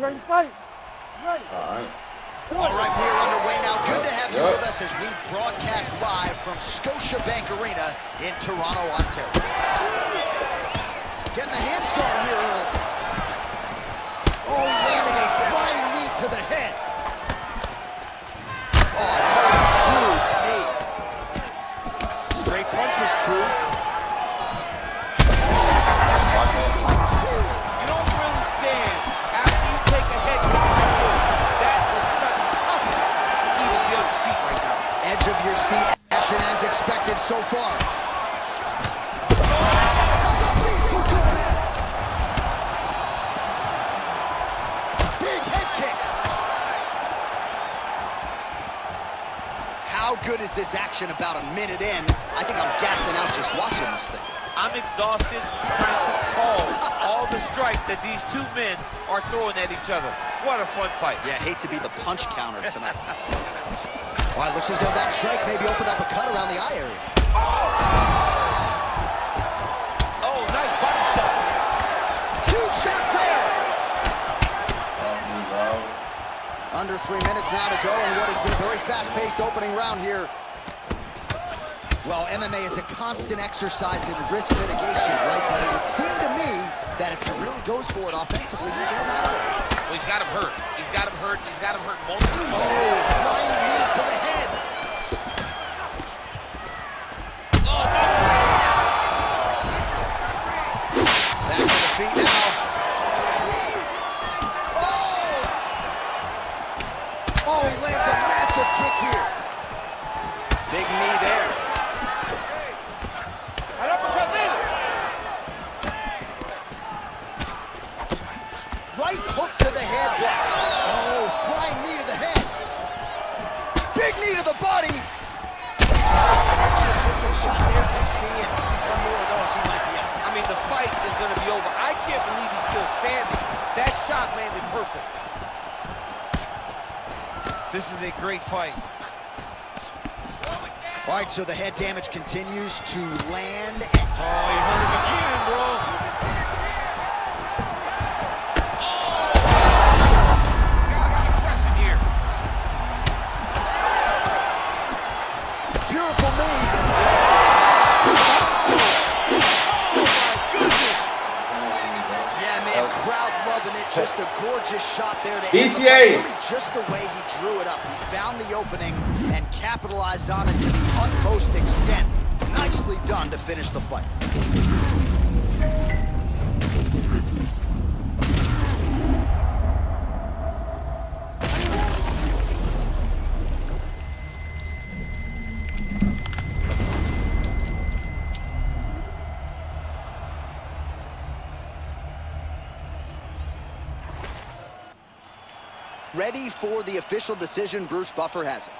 Alright. All right, we are underway now. Good to have you with us as we broadcast live from Scotiabank Arena in Toronto, Ontario. Getting the hands going here early. Oh, he landed a flying knee to the head. Oh, huge knee. Straight punch is true. You don't really stand after you take a head kick like this. That is such tough. Even the other feet right now. Edge of your seat action as expected so far. Big head kick. How good is this action about a minute in? I think I'm gassing out just watching this thing. I'm exhausted trying to call all the strikes that these two men are throwing at each other. What a fun fight. Yeah, hate to be the punch counter tonight. Well, it looks as though that strike maybe opened up a cut around the eye area. Oh, nice body shot. Huge shots there. Under 3 minutes now to go in what has been a very fast-paced opening round here. Well, MMA is a constant exercise in risk mitigation, right? But it would seem to me that if he really goes for it offensively, you get him out of there. Well, he's got him hurt. He's got him hurt. He's got him hurt multiple times. Oh, flying knee to the head. Oh, no. Back to the feet now. Oh! Oh, he lands a massive kick here. Big knee there. Right hook to the head block. Oh, flying knee to the head. Big knee to the body. Shot there, see, and some more of those he might be out. I mean, the fight is going to be over. I can't believe he's still standing. That shot landed perfect. This is a great fight. All right, so the head damage continues to land. Oh, he hurt him again, bro. Beautiful knee. Yeah, man, crowd loving it. Just a gorgeous shot there to end the fight. Really just the way he drew it up. He found the opening and capitalized on it to the utmost extent. Nicely done to finish the fight. Ready for the official decision. Bruce Buffer has it.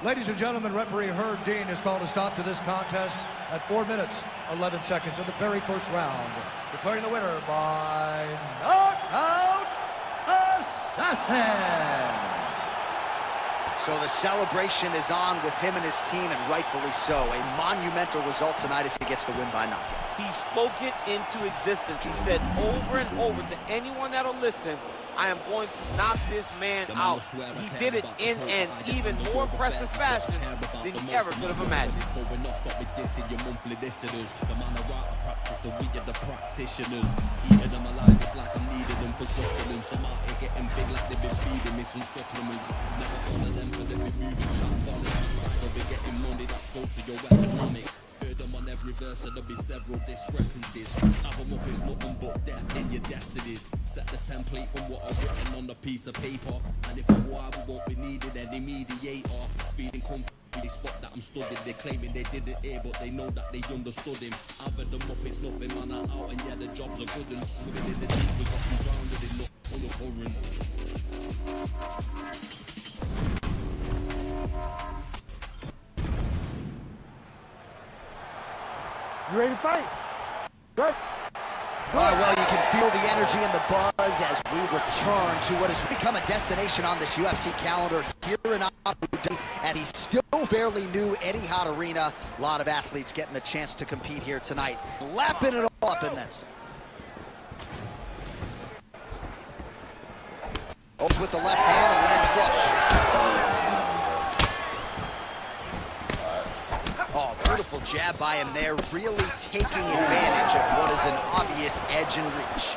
Ladies and gentlemen, referee Herb Dean has called a stop to this contest at 4 minutes, 11 seconds of the very first round. Declaring the winner by knockout assassin. So the celebration is on with him and his team, and rightfully so. A monumental result tonight as he gets the win by knockout. He spoke it into existence. He said over and over to anyone that'll listen, I am going to knock this man out. He did it in an even more impressive fashion than he ever could have imagined. Heard them on every verse, so there'll be several discrepancies. Album up is nothing but death in your destinies. Set the template from what I've written on the piece of paper. And if a while we won't be needed any mediator. Feeling confident, they spot that I'm studied. They're claiming they didn't hear, but they know that they understood him. I've heard them up, it's nothing, man, I'm out. And yeah, the jobs are good and swimming in the deep. We got them drowned in nothing on the current. You ready to fight? Right. All right, well, you can feel the energy and the buzz as we return to what has become a destination on this UFC calendar here in Abu Dhabi at the still fairly new Etihad Arena. A lot of athletes getting the chance to compete here tonight, lapping it all up in this. Holds with the left hand and lands flush. Oh, beautiful jab by him there, really taking advantage of what is an obvious edge and reach.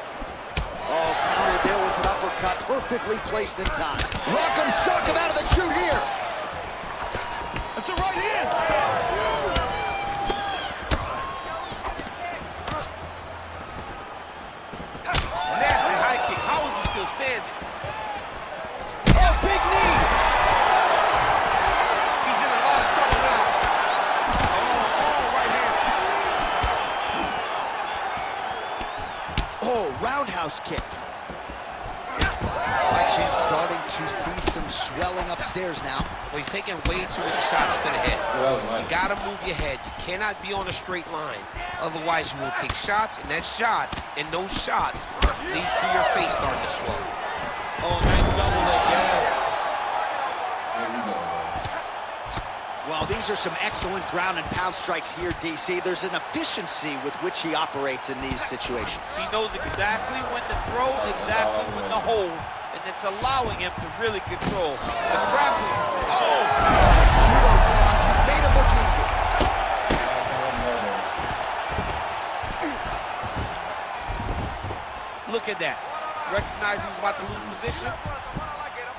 Oh, countered there with an uppercut, perfectly placed in time. Rock'em sock him out of the chute here. That's a right hand. Nasty high kick. How is he still standing? Oh, big knee. He's in a lot of trouble now. Oh, right hand. Oh, roundhouse kick. Fight champ starting to see some swelling upstairs now. Well, he's taking way too many shots to the head. You gotta move your head. You cannot be on a straight line. Otherwise, you will take shots, and that shot and those shots leads to your face starting to swell. Oh, nice double leg, yes. Well, these are some excellent ground and pound strikes here, DC. There's an efficiency with which he operates in these situations. He knows exactly when to throw, exactly when to hold, and it's allowing him to really control the grappling. Oh! Judo toss, made it look easy. Look at that. Recognized he was about to lose position.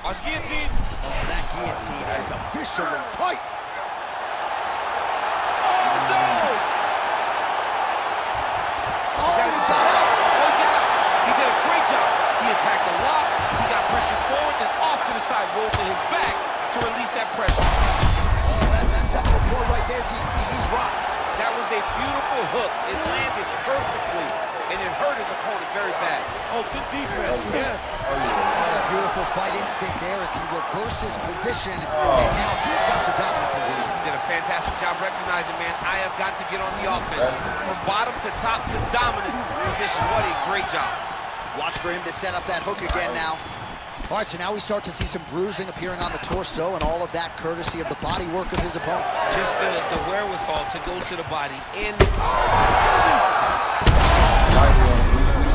Watch guillotine. Oh, that guillotine is officially tight. Oh, no! Oh, he got out. Oh, he got out. He did a great job. He attacked a lot. He got pressure forward, then off to the side, rolled to his back to release that pressure. Oh, that's a central blow right there, DC. He's rocked. That was a beautiful hook. It landed perfectly, and it hurt his opponent very bad. Oh, good defense, yes. Oh, beautiful fight instinct there as he reverses position, and now he's got the dominant position. Did a fantastic job recognizing, man, I have got to get on the offense. From bottom to top to dominant position. What a great job. Watch for him to set up that hook again now. All right, so now we start to see some bruising appearing on the torso, and all of that courtesy of the body work of his opponent. Just the wherewithal to go to the body and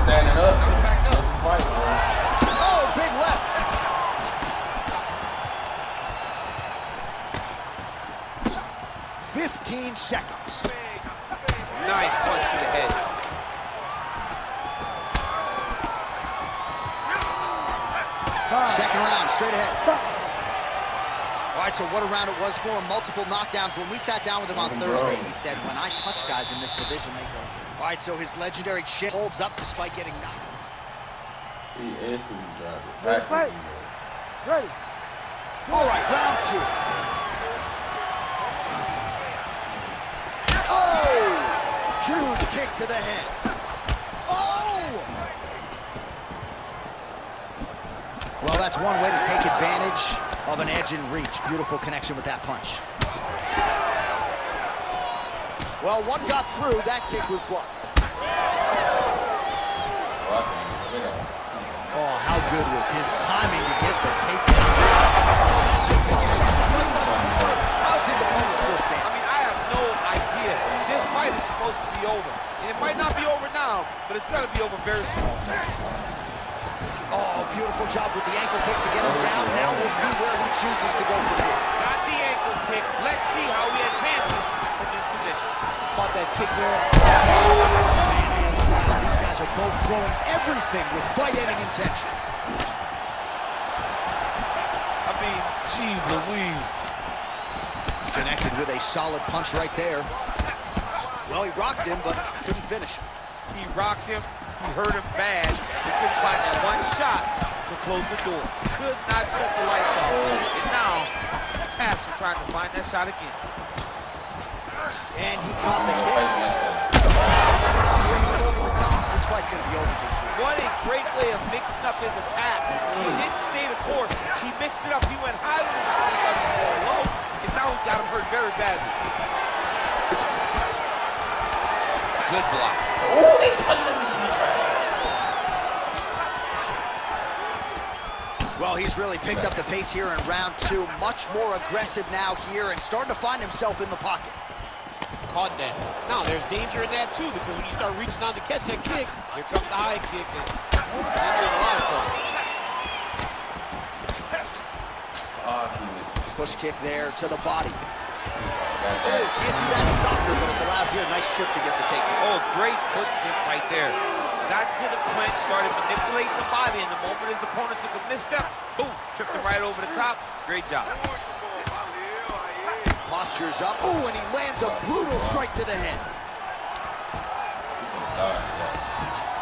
Standing up. now he's back up. Oh, big left. "15 seconds. Nice punch to the head. Second round, straight ahead. All right, so what a round it was for him. Multiple knockdowns. When we sat down with him on Thursday, he said, when I touch guys in this division, they go. All right, so his legendary chin holds up despite getting knocked. He instantly tried to tackle me. Ready. All right, round two. Oh! Huge kick to the head. Oh! Well, that's one way to take advantage of an edge and reach. Beautiful connection with that punch. Well, one got through. That kick was blocked. Oh, how good was his timing to get the takedown. How's his opponent still I standing? mean, I have no idea. This fight is supposed to be over. And it might not be over now, but it's going to be over very soon. Oh, beautiful job with the ankle pick to get him down. Now we'll see where he chooses to go from here. Got the ankle pick. Let's see how he advances from this position. Caught that kick there. Man, this is wild. These guys are both throwing everything with fight-ending intentions. I mean, geez Louise. Connected with a solid punch right there. Well, he rocked him, but couldn't finish him. He rocked him. He hurt him bad. He couldn't find that one shot to close the door. Could not shut the lights off. And now, Taz is trying to find that shot again. And he caught the kick. Bringing it over the top. This fight's going to be over, DC. What a great way of mixing up his attack. He didn't stay the course. He mixed it up. He went high with his opponent, got him going low, and now he's got him hurt very badly. Good block. Well, he's really picked up the pace here in round two. Much more aggressive now here and starting to find himself in the pocket. Caught that. Now, there's danger in that, too, because when you start reaching out to catch that kick, here comes the high kick, and then you're in a lot of trouble. Oh, he missed. Push kick there to the body. Oh, can't do that in soccer, but it's allowed here. Nice trip to get the takedown. Oh, great foot stick right there. Got to the clinch, started manipulating the body, and the moment his opponent took a misstep, boom, tripped him right over the top. Great job. Postures up. Oh, and he lands a brutal strike to the head.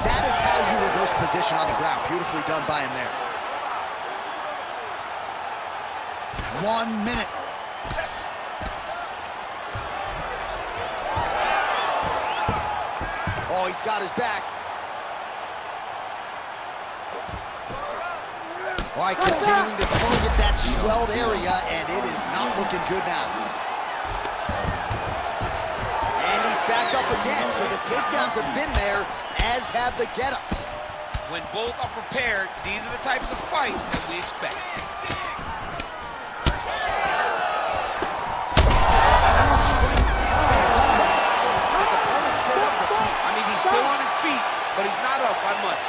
That is how you reverse position on the ground. Beautifully done by him there. 1 minute. Oh, he's got his back. All right, continuing to target that swelled area, and it is not looking good now. And he's back up again, so the takedowns have been there, as have the get-ups. When both are prepared, these are the types of fights that we expect. His opponent's still on the feet. I mean, he's still on his feet, but he's not up by much.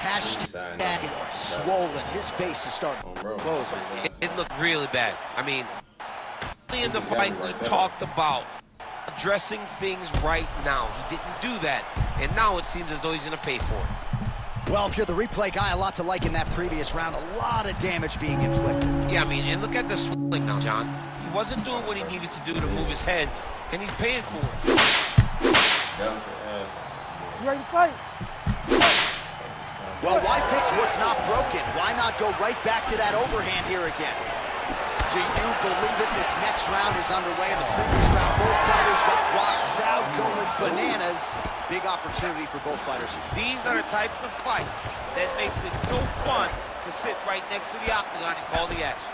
Hashtag swollen. His face is starting to close. It looked really bad. I mean, in the fight we talked about addressing things right now. He didn't do that, and now it seems as though he's going to pay for it. Well, if you're the replay guy, a lot to like in that previous round. A lot of damage being inflicted. Yeah, I mean, and look at the swelling now, John. He wasn't doing what he needed to do to move his head, and he's paying for it. You ready to fight? Well, why fix what's not broken? Why not go right back to that overhand here again? Do you believe it? This next round is underway. In the previous round, both fighters got rocked out, going bananas. Big opportunity for both fighters. These are the types of fights that makes it so fun to sit right next to the octagon and call the action.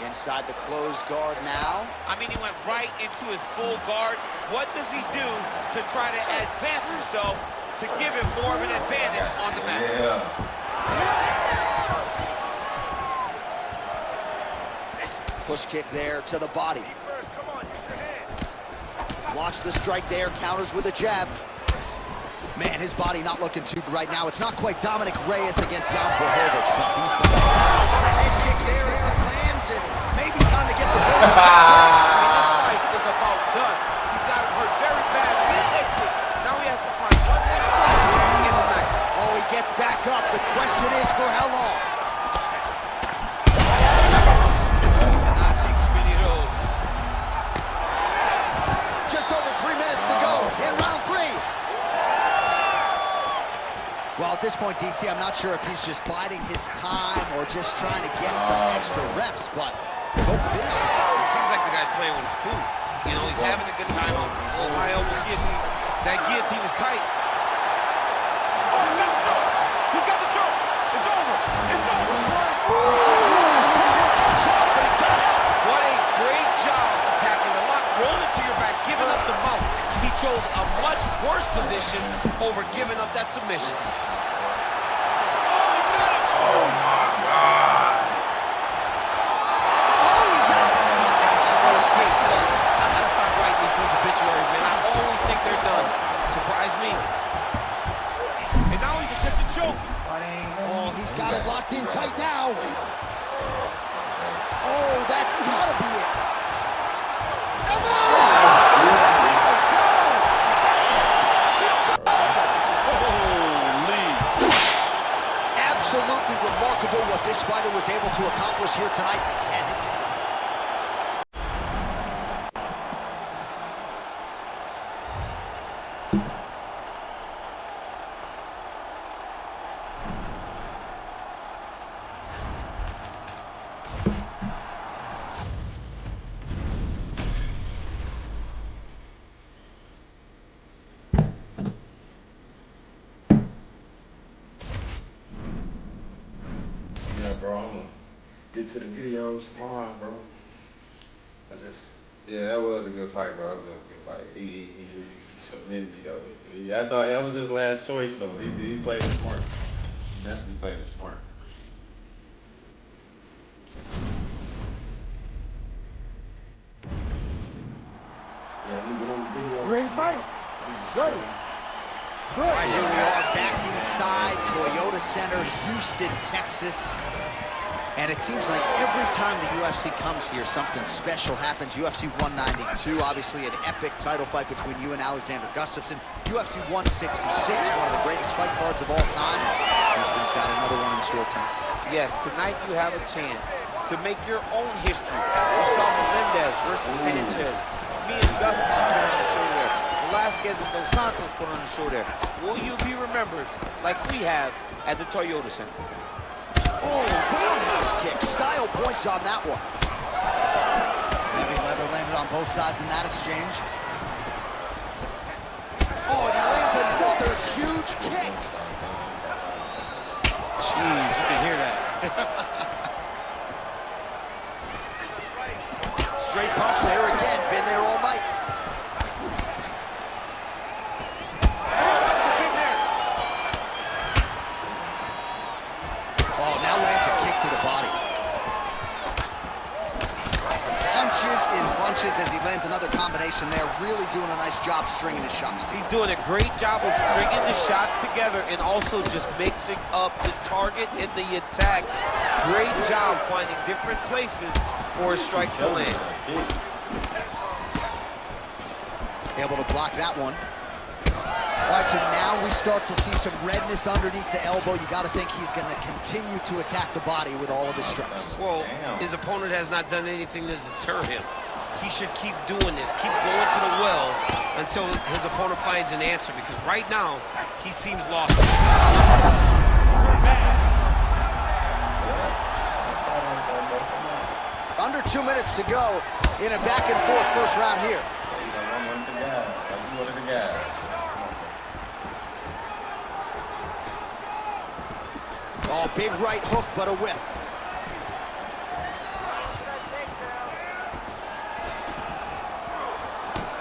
Inside the closed guard now. I mean, he went right into his full guard. What does he do to try to advance himself to give him more of an advantage on the mat? Push kick there to the body. Blocks the strike there, counters with a jab. Man, his body not looking too good right now. It's not quite Dominic Reyes against Jan Blachowicz, but these both. A head kick there as it lands, and maybe time to get the bonus. I mean, this fight is about done. He's got him hurt very bad. Now he has to find one more strike to get the night. Oh, he gets back up. The question is for how long? Cannot take too many of those. Just over 3 minutes to go in round 3. Well, at this point, DC, I'm not sure if he's just biding his time or just trying to get some extra reps, but go finish it. It seems like the guy's playing with his food. You know, he's having a good time on Ohio guillotine. That guillotine is tight. Oh, he's got the choke. He's got the choke. It's over. It's over. But he got out. What a great job attacking the lock, rolling to your back, giving up the mouth. He chose a much worse position over giving up that submission. He's got it locked in tight now. Oh, that's gotta be it. Holy. Absolutely remarkable what this fighter was able to accomplish here tonight. Yeah, bro, I'm gonna get to the videos tomorrow, bro. Yeah, that was a good fight, bro. That was a good fight. He submitted me, though. That's all. That was his last choice, though. He played it smart. He definitely played it smart. Yeah, let me get on the video. Ready to fight? Ready. All right, here we are back inside Toyota Center, Houston, Texas. And it seems like every time the UFC comes here, something special happens. UFC 192, obviously an epic title fight between you and Alexander Gustafsson. UFC 166, one of the greatest fight cards of all time. Houston's got another one in store tonight. Yes, tonight you have a chance to make your own history. We saw Melendez versus Sanchez. Me and Gustafsson put on the show there. Velasquez and Dos Santos put on the show there. Will you be remembered like we have at the Toyota Center? Oh, roundhouse kick. Style points on that one. Heavy leather landed on both sides in that exchange. Oh, and he lands another huge kick. Jeez, you can hear that. Straight punch there again. Been there all night. Oh, now lands a kick to the body. Punches in bunches as he lands another combination there. Really doing a nice job stringing his shots together. He's doing a great job of stringing the shots together and also just mixing up the target and the attacks. Great job finding different places for his strikes to land. Able to block that one. All right, so now we start to see some redness underneath the elbow. You got to think he's going to continue to attack the body with all of his strikes. Well, his opponent has not done anything to deter him. He should keep doing this, keep going to the well until his opponent finds an answer, because right now, he seems lost. Under 2 minutes to go in a back-and-forth first round here. Oh, big right hook, but a whiff.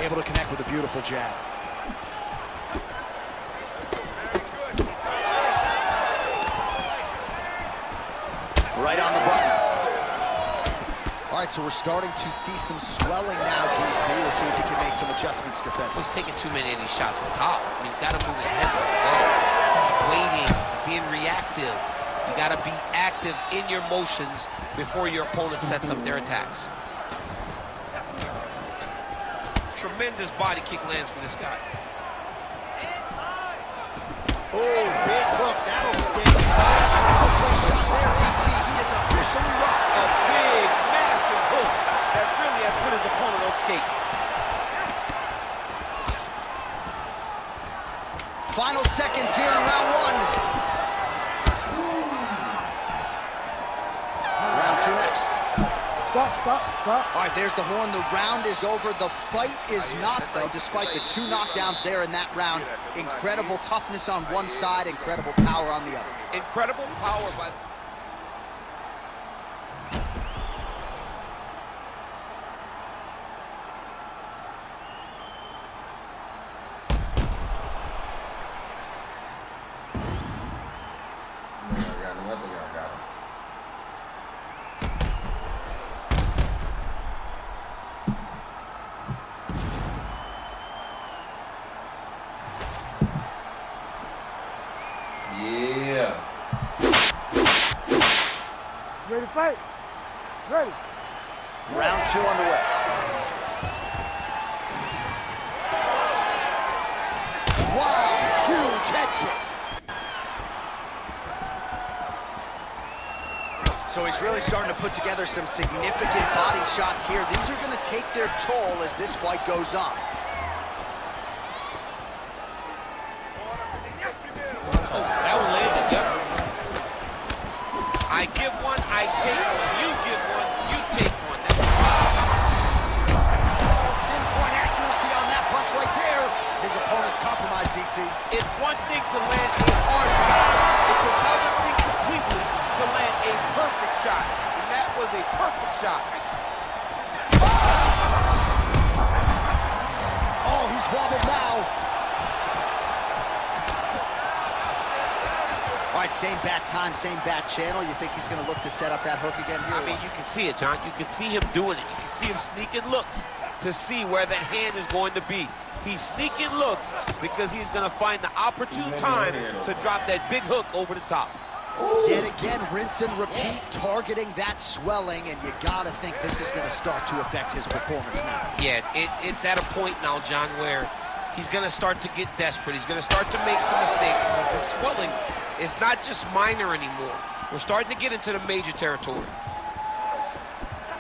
Able to connect with a beautiful jab. Right on the button. All right, so we're starting to see some swelling now, DC. We'll see if he can make some adjustments defensively. He's taking too many of these shots up top. I mean, he's got to move his head from the ball. He's waiting, he's being reactive. You got to be active in your motions before your opponent sets up their attacks. Tremendous body kick lands for this guy. Oh, big hook, that'll sting. Okay, shot there, DC. He is officially rocked. A big, massive hook that really has put his opponent on skates. Final seconds here in round one. Round two next. Stop. All right, there's the horn. The round is over. The fight is not, though, despite the 2 knockdowns there in that round. Incredible toughness on one side, incredible power on the other. Incredible power by... Yeah. Ready to fight? Ready. Round 2 underway. Wow, huge head kick. So he's really starting to put together some significant body shots here. These are going to take their toll as this fight goes on. Oh, that one landed, yep. I give one, I take one. You give one, you take one. Pinpoint accuracy on that punch right there. His opponent's compromised, DC. It's one thing to land a hard shot. It's another thing completely to land a perfect shot. And that was a perfect shot. Oh, he's wobbled now. All right, same bat time, same bat channel. You think he's going to look to set up that hook again here? I mean, you can see it, John. You can see him doing it. You can see him sneaking looks. to see where that hand is going to be. He's sneaking looks because he's going to find the opportune time to drop that big hook over the top. Yet again, rinse and repeat, targeting that swelling, and you gotta think this is gonna start to affect his performance now. Yeah, it's at a point now, John, where he's gonna start to get desperate. He's gonna start to make some mistakes because the swelling is not just minor anymore. We're starting to get into the major territory.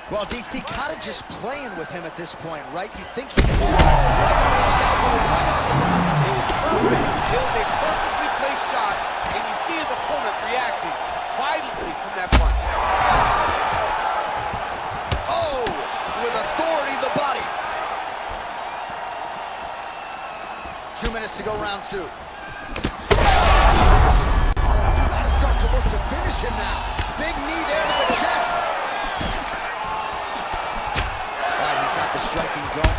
Well, DC kind of just playing with him at this point, right? You think he's right under the elbow, right on the back. It was perfect. It was a perfectly placed shot, and you see his opponent reacting violently from that punch. Oh, with authority, the body. 2 minutes to go, round 2. You gotta start to look to finish him now. Big knee there to the chest. All right, he's got the striking going.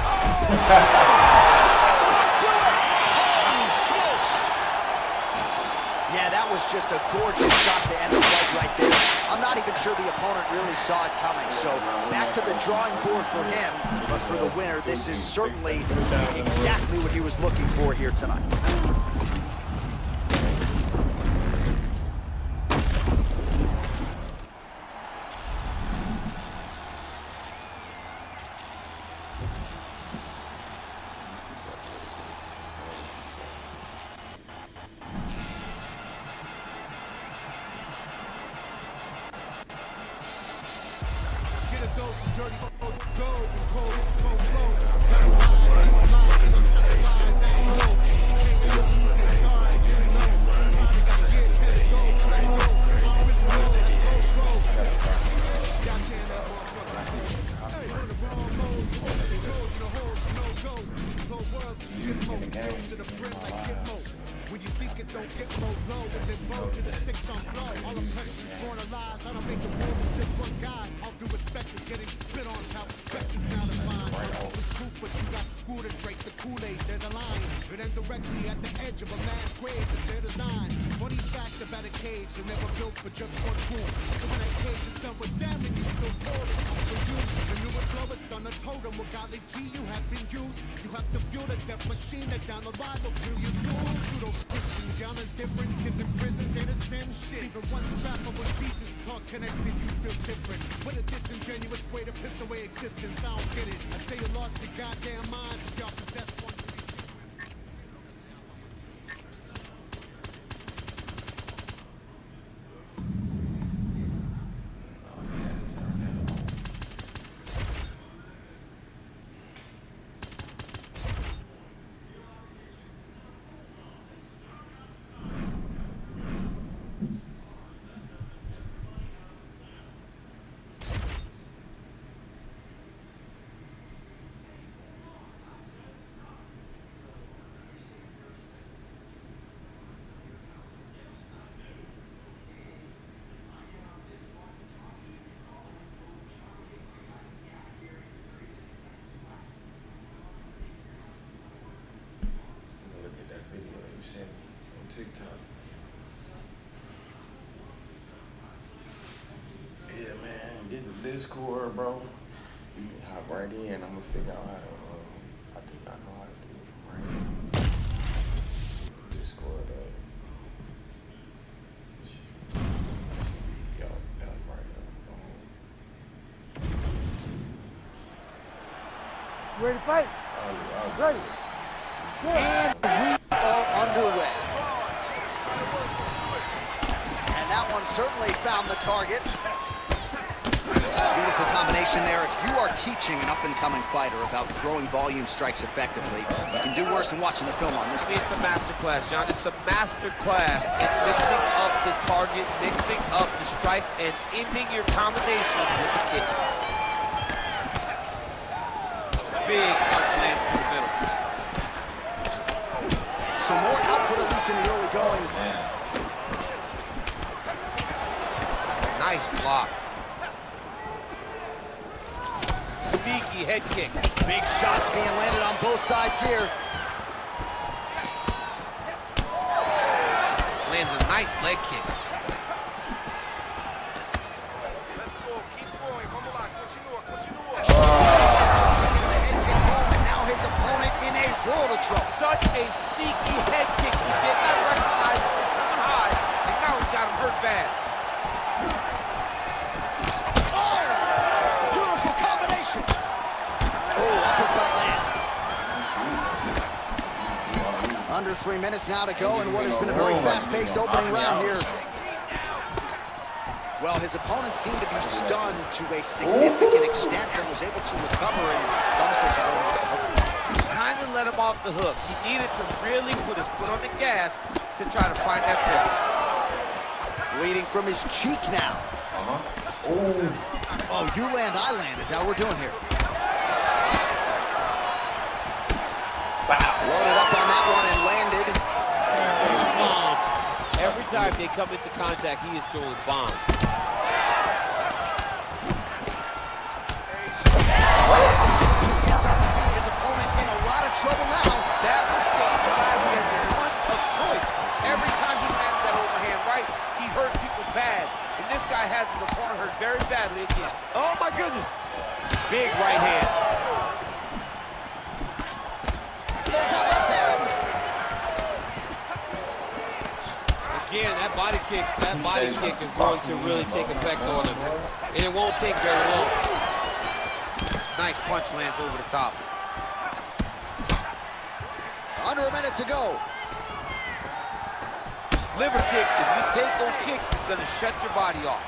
Yeah, that was just a gorgeous shot to end the fight right there. I'm not even sure the opponent really saw it coming. So back to the drawing board for him, but for the winner, this is certainly exactly what he was looking for here tonight. When you think it don't get more low, when they blow to the sticks on flow. All oppression's born of lies. I don't make the world with just one guy. All due respect is getting spit on. How respect is now defined. The truth, but you got screwed and break the Kool-Aid. There's a line. It ends directly at the edge of a man's grave. It's their design. Funny fact about a cage, they're never built for just one room. So when that cage is done with them and you still bored, it comes for you. The newest lowest on the totem. With godly G you have been used. You have to build a death machine that down the line will kill you too. Pseudo-Christians, young and different. Kids in prison say the same shit. Even one scrap of what Jesus taught connected, you feel different. What a disingenuous way to piss away existence. I don't get it. I say you lost your goddamn minds if y'all possess one. TikTok. Yeah, man, get the Discord, bro. You can hop right in. I'm gonna figure out how to. I think I know how to do it from right here. Discord up. Yo, right up. You ready to fight? Ready. And we are underway. And that one certainly found the target. Beautiful combination there. If you are teaching an up-and-coming fighter about throwing volume strikes effectively, you can do worse than watching the film on this guy. It's a master class, John. It's a master class in mixing up the target, mixing up the strikes, and ending your combinations with a kick. Big punch lands in the middle. So more output, at least in the early going. Nice block. Sneaky head kick. Big shots being landed on both sides here. Lands a nice leg kick. world of trouble. Such a sneaky head kick. He did not recognize it was coming high, and now he's got him hurt bad. Oh, beautiful combination. Oh, uppercut lands. Under 3 minutes now to go in what has been a very fast-paced opening round here. Well, his opponent seemed to be stunned to a significant extent and was able to recover, and it's almost like he let him off the hook. Kind of let him off the hook. He needed to really put his foot on the gas to try to find that pivot. Bleeding from his cheek now. Oh, you land, I land is how we're doing here. Loaded up on that one and landed. Bombs. Every time they come into contact, he is throwing bombs. His opponent in a lot of trouble now. That was Cain Velasquez's punch of choice. Every time he landed that overhand right, he hurt people bad. And this guy has his opponent hurt very badly again. Oh my goodness. Big right hand. There's that left hand. Again, that body kick is going to really take effect on him. And it won't take very long. Nice punch lands over the top. Under a minute to go. Liver kick, if you take those kicks, it's going to shut your body off.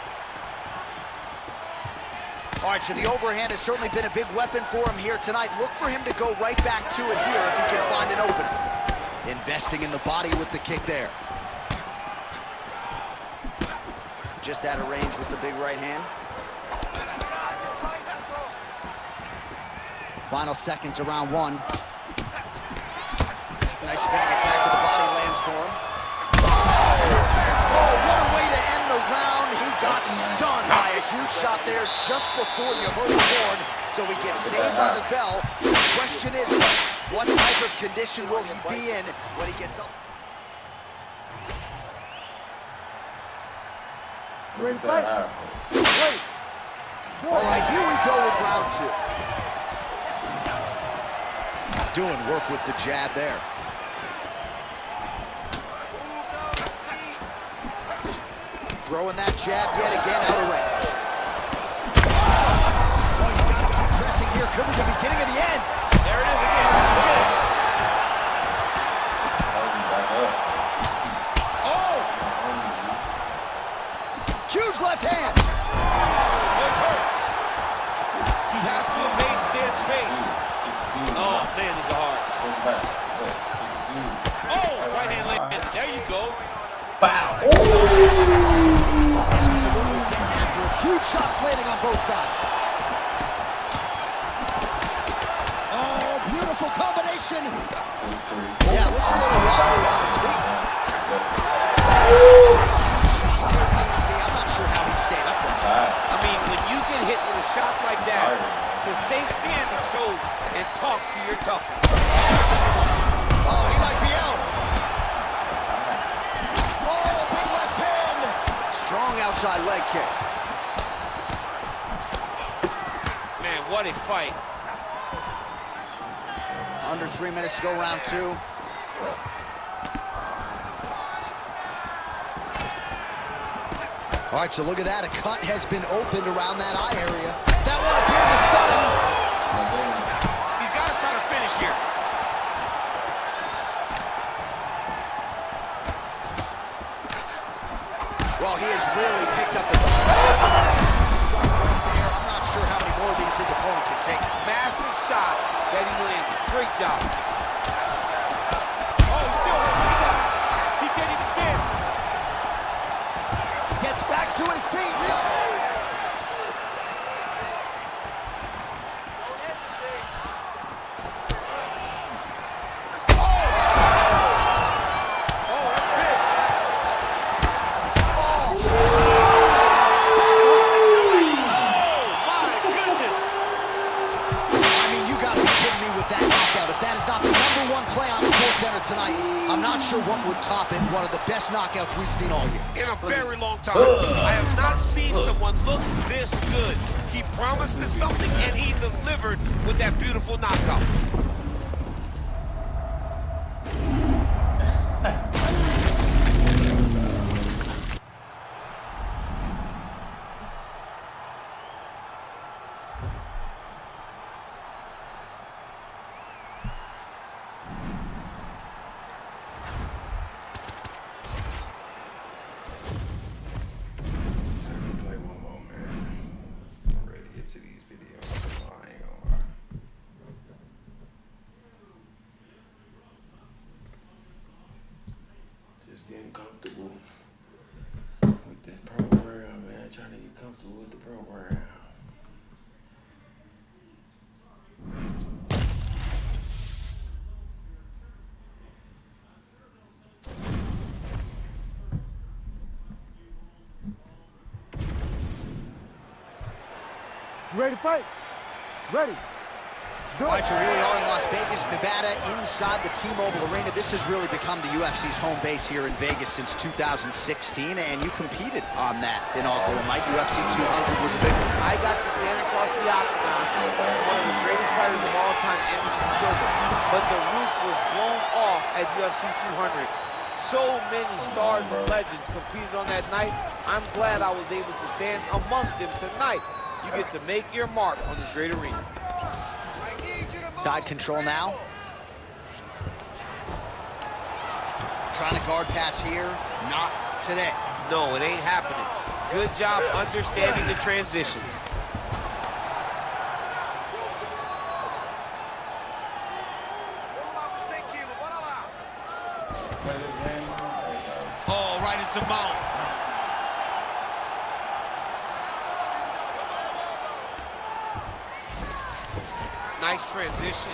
All right, so the overhand has certainly been a big weapon for him here tonight. Look for him to go right back to it here if he can find an opening. Investing in the body with the kick there. Just out of range with the big right hand. Final seconds of round one. Nice spinning attack to the body lands for him. Oh, what a way to end the round. He got stunned by a huge shot there just before you heard the horn, so he gets saved by the bell. The question is, what type of condition will he be in when he gets up? Ready to fight? Ready. All right, here we go with round two. Doing work with the jab there. Throwing that jab yet again out of range. Oh, you gotta keep pressing here. Could be the beginning of the end. There it is again. Look at it. Oh! Huge left hand. What's hurt? He has to evade, stay in space. Oh, man, these are hard. Oh, right hand landed. There you go. Absolutely getting after it. Huge shots landing on both sides. Oh, beautiful combination. Yeah, looks a little wobbly on his feet. DC, I'm not sure how he stayed upright. I mean, when you get hit with a shot like that, to stay standing shows and talks to your toughness. Oh, he might be out. Oh, big left hand. Strong outside leg kick. Man, what a fight. Under 3 minutes to go, round two. All right, so look at that. A cut has been opened around that eye area. That one appeared to stun him. He's got to try to finish here. Well, he has really picked up the... I'm not sure how many more of these his opponent can take. Massive shot that he landed. Great job. Oh, he's still holding it. He can't even stand. Gets back to his feet. Tonight, I'm not sure what would top it. One of the best knockouts we've seen all year. In a very long time. I have not seen someone look this good. He promised us something, and he delivered with that beautiful knockout. comfortable with the program. You ready to fight? Ready. All right, so here we are in Las Vegas, Nevada, inside the T-Mobile Arena. This has really become the UFC's home base here in Vegas since 2016, and you competed on that inaugural night. UFC 200 was a big one. I got to stand across the octagon, one of the greatest fighters of all time, Anderson Silva. But the roof was blown off at UFC 200. So many stars and legends competed on that night. I'm glad I was able to stand amongst them tonight. You get to make your mark on this great arena. Side control now. Trying to guard pass here. Not today. No, it ain't happening. Good job understanding the transition. Oh, right into Mount. Nice transition.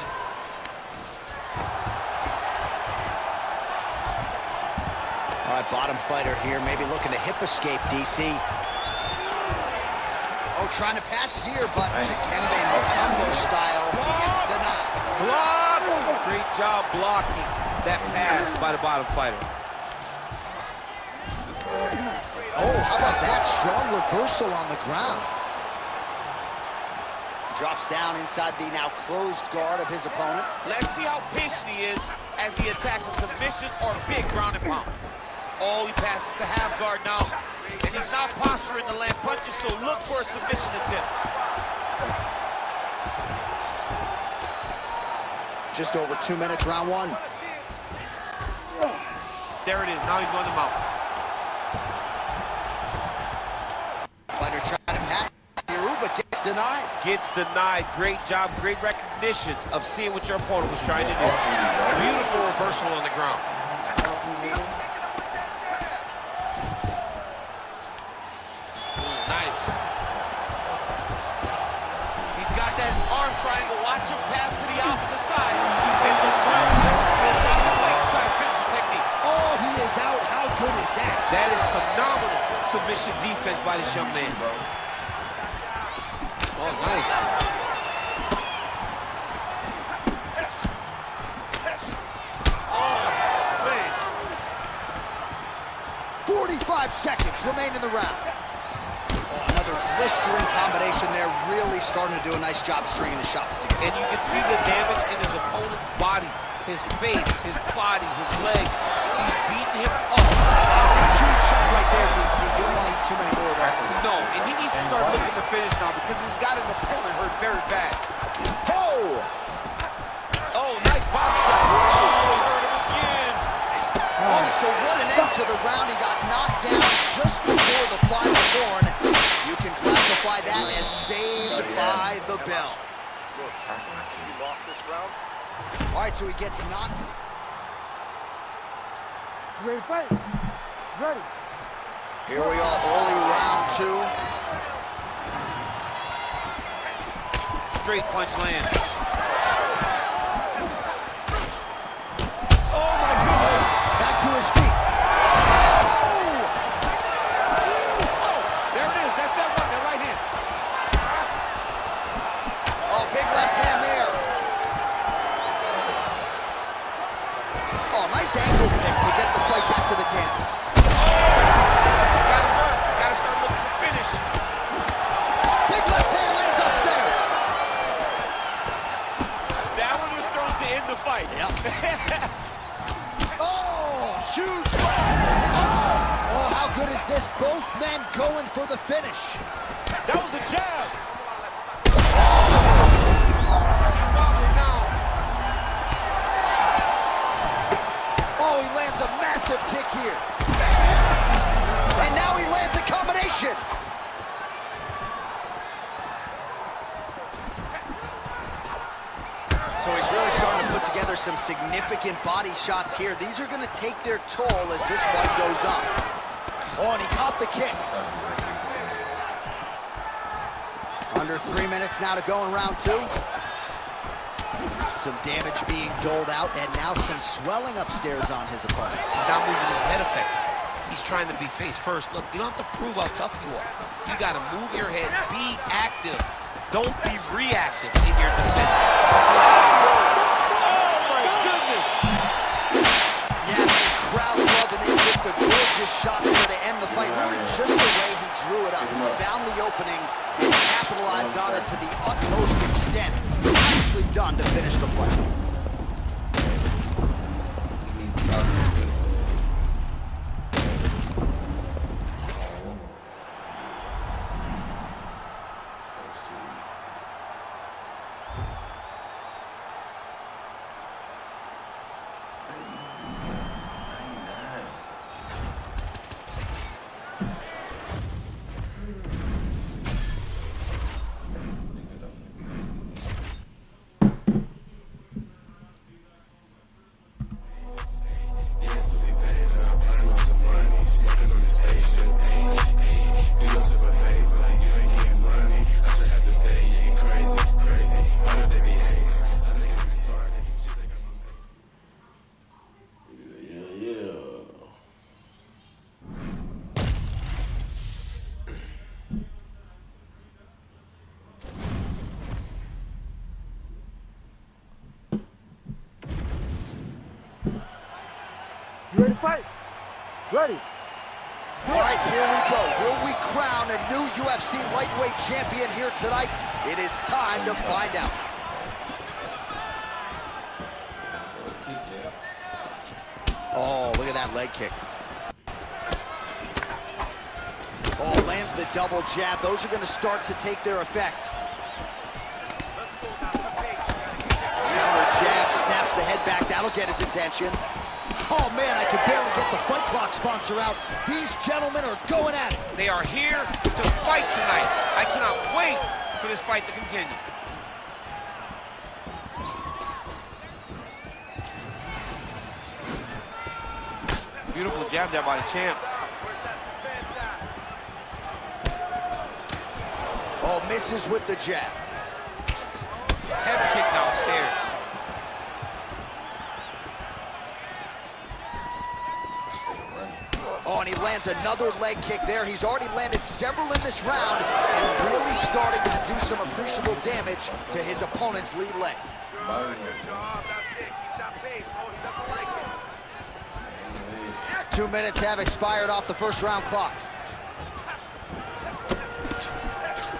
All right, bottom fighter here, maybe looking to hip escape, DC. Oh, trying to pass here, but Dikembe Mutombo style, he gets denied. Block! Great job blocking that pass by the bottom fighter. Oh, how about that? Strong reversal on the ground. Drops down inside the now closed guard of his opponent. Let's see how patient he is as he attacks a submission or big ground and pound. Oh, he passes the half guard now. And he's not posturing to land punches, so look for a submission attempt. Just over 2 minutes, round one. There it is, now he's going to mount. Fighter trying to pass here, but gets denied. Gets denied. Great job, great recognition of seeing what your opponent was trying to do. Beautiful reversal on the ground. Nice. He's got that arm triangle. Watch him pass to the opposite side. And this round time, he'll drop his leg and try to finish his technique. Oh, he is out. How good is that? That is phenomenal submission defense by this young man. Oh, nice. Oh, man. 45 seconds remain in the round. Another blistering combination there, really starting to do a nice job stringing the shots together. And you can see the damage in his opponent's body, his face, his body, his legs. He's beating him up. That's a huge shot right there, DC. You don't want to eat too many more of those. No, and he needs to start looking to finish now because he's got his opponent hurt very bad. Oh! Oh, nice body shot. Oh, he hurt him again. Oh, so what an end to the round. He got knocked down just before the final horn. You can classify that as saved by the bell. You lost this round? All right, so he gets knocked. You ready to fight? Ready. Here we are, early round two. Straight punch lands. Oh, my God. Back to his feet. Oh! Oh, there it is. That's that one, that right hand. Oh, big left hand there. Oh, nice ankle pick to get the fight back to the canvas. Got him hurt. Got to start looking to finish. Big left hand lands upstairs. That one was thrown to end the fight. Yep. Oh, huge spot. Oh, how good is this? Both men going for the finish. That was a jab. He's wobbling now. Oh, he lands a massive kick here. And now he lands a combination. So he's really starting to put together some significant body shots here. These are going to take their toll as this fight goes on. Oh, and he caught the kick. Under 3 minutes now to go in round 2. Some damage being doled out, and now some swelling upstairs on his opponent. He's not moving his head effectively. He's trying to be face first. Look, you don't have to prove how tough you are. You got to move your head, be active. Don't be reactive in your defense. Oh, my goodness. Yeah, the crowd loving it. Just a gorgeous shot there to end the fight. Really just the way he drew it up. He found the opening and capitalized on it to the utmost extent. Nicely done to finish the fight. You ready to fight? Ready. All right, here we go. Will we crown a new UFC lightweight champion here tonight? It is time to find out. Oh, look at that leg kick. Oh, lands the double jab. Those are going to start to take their effect. Counter jab, snaps the head back. That'll get his attention. Oh, man, I could barely get the Fight Clock sponsor out. These gentlemen are going at it. They are here to fight tonight. I cannot wait for this fight to continue. Beautiful jab there by the champ. Oh, misses with the jab. Heavy kick downstairs. Oh, and he lands another leg kick there. He's already landed several in this round and really starting to do some appreciable damage to his opponent's lead leg. Good job. That's it. Keep that pace. Oh, he doesn't like it. 2 minutes have expired off the first round clock.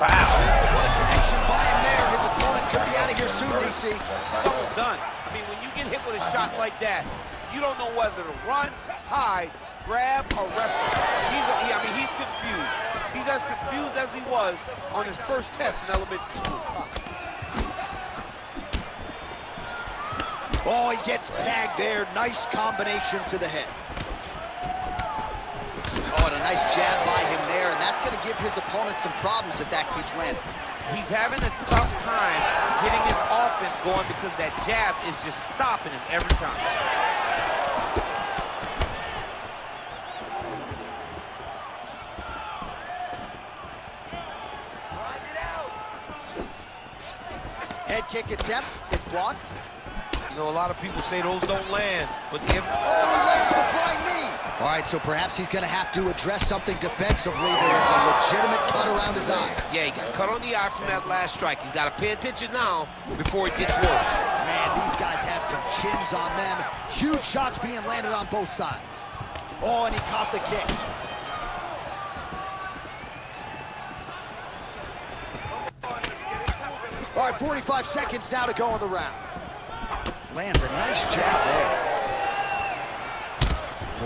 Wow. What a connection by him there. His opponent could be out of here soon, DC. It's almost done. I mean, when you get hit with a shot like that, you don't know whether to run, hide, grab, or wrestle. He's confused. He's as confused as he was on his first test in elementary school. Oh, he gets tagged there. Nice combination to the head. Oh, and a nice jab by him there, and that's going to give his opponent some problems if that keeps landing. He's having a tough time getting his offense going because that jab is just stopping him every time. Head kick attempt, it's blocked. You know, a lot of people say those don't land, but Oh, he lands the flying knee. All right, so perhaps he's going to have to address something defensively. There is a legitimate cut around his eye. yeah, he got cut on the eye from that last strike. He's got to pay attention now before it gets worse. Man, these guys have some chins on them. Huge shots being landed on both sides. Oh, and he caught the kick. All right, 45 seconds now to go in the round. Lands a nice jab there.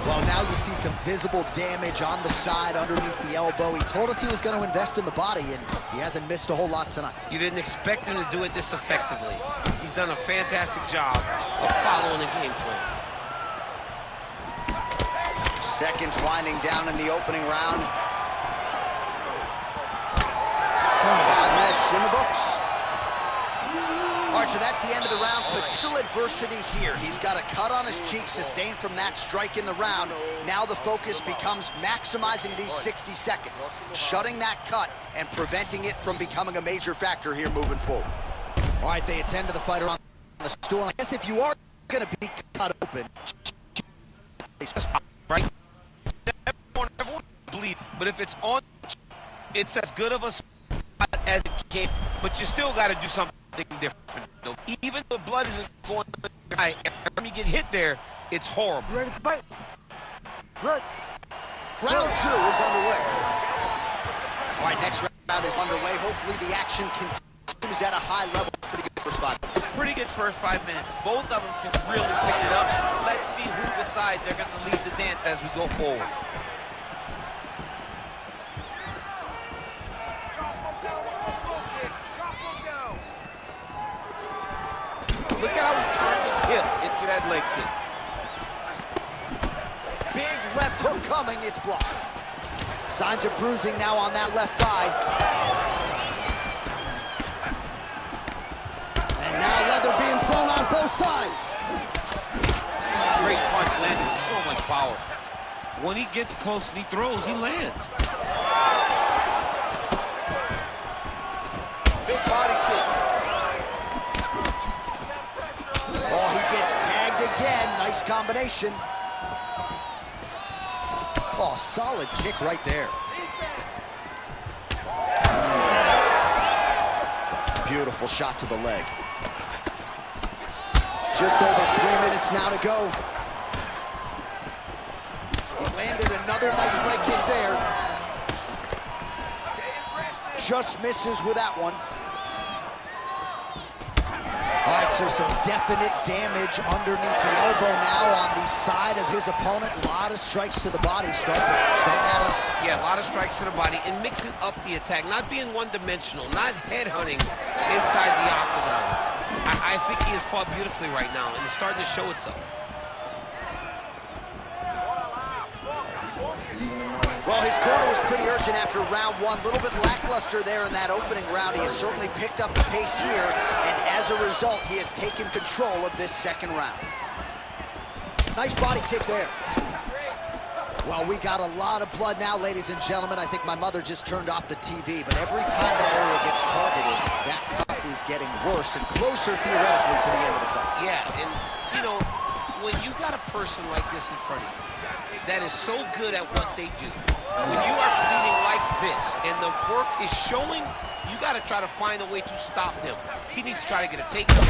Well, now you see some visible damage on the side underneath the elbow. He told us he was going to invest in the body, and he hasn't missed a whole lot tonight. You didn't expect him to do it this effectively. He's done a fantastic job of following the game plan. Seconds winding down in the opening round. 5 minutes in the books. All right, so that's the end of the round. Potential adversity here. He's got a cut on his cheek sustained from that strike in the round. Now the focus becomes maximizing these 60 seconds, shutting that cut and preventing it from becoming a major factor here moving forward. All right, they attend to the fighter on the stool. I guess if you are going to be cut open, right? Everyone bleed, but if it's on, it's as good of a spot as it can. But you still got to do something different. Even though blood isn't going high, every time you get hit there, it's horrible. You ready to fight? Good. Round 2 is underway. All right, next round is underway. Hopefully the action continues at a high level. Pretty good first 5 minutes. Pretty good first 5 minutes. Both of them can really pick it up. Let's see who decides they're going to lead the dance as we go forward. Look at how he turned his hip into that leg kick. Big left hook coming, it's blocked. Signs of bruising now on that left thigh. And now leather being thrown on both sides. Great punch landed with so much power. When he gets close and he throws, he lands. Big body kick. Oh, he gets tagged again. Nice combination. Oh, solid kick right there. Beautiful shot to the leg. Just over 3 minutes now to go. He landed another nice leg kick there. Just misses with that one. All right, so some definite damage underneath the elbow now on the side of his opponent. A lot of strikes to the body, starting at him. Yeah, a lot of strikes to the body and mixing up the attack, not being one-dimensional, not headhunting inside the octagon. I think he has fought beautifully right now, and it's starting to show itself. Well, his corner was pretty urgent after round 1. A little bit lackluster there in that opening round. He has certainly picked up the pace here, and as a result, he has taken control of this second round. Nice body kick there. Well, we got a lot of blood now, ladies and gentlemen. I think my mother just turned off the TV, but every time that area gets targeted, that cut is getting worse and closer, theoretically, to the end of the fight. Yeah, and, you know, when you got a person like this in front of you that is so good at what they do, when you are bleeding like this and the work is showing, you got to try to find a way to stop him. He needs to try to get a takedown.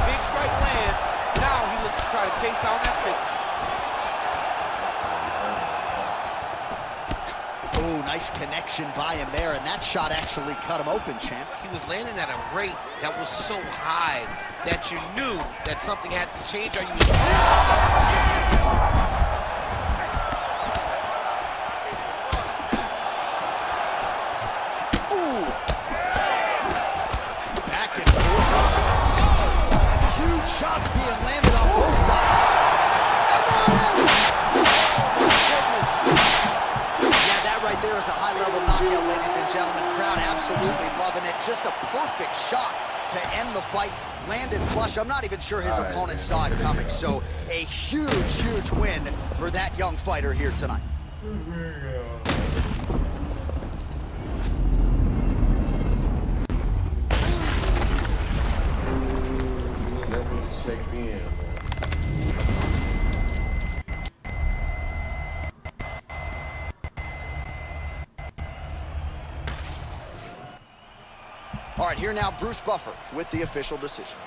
Big strike lands. Now he looks to try to chase down that finish. Oh, nice connection by him there, and that shot actually cut him open, champ. He was landing at a rate that was so high that you knew that something had to change, or you was Ooh! Back and forth. Huge shots being landed on both sides. And there it is! Yeah, that right there is a high-level knockout, ladies and gentlemen. Crowd absolutely loving it. Just a perfect shot to end the fight. Landed flush. I'm not even sure his opponent saw it coming. So a huge, huge win for that young fighter here tonight. Let me check in. All right, here now, Bruce Buffer with the official decision.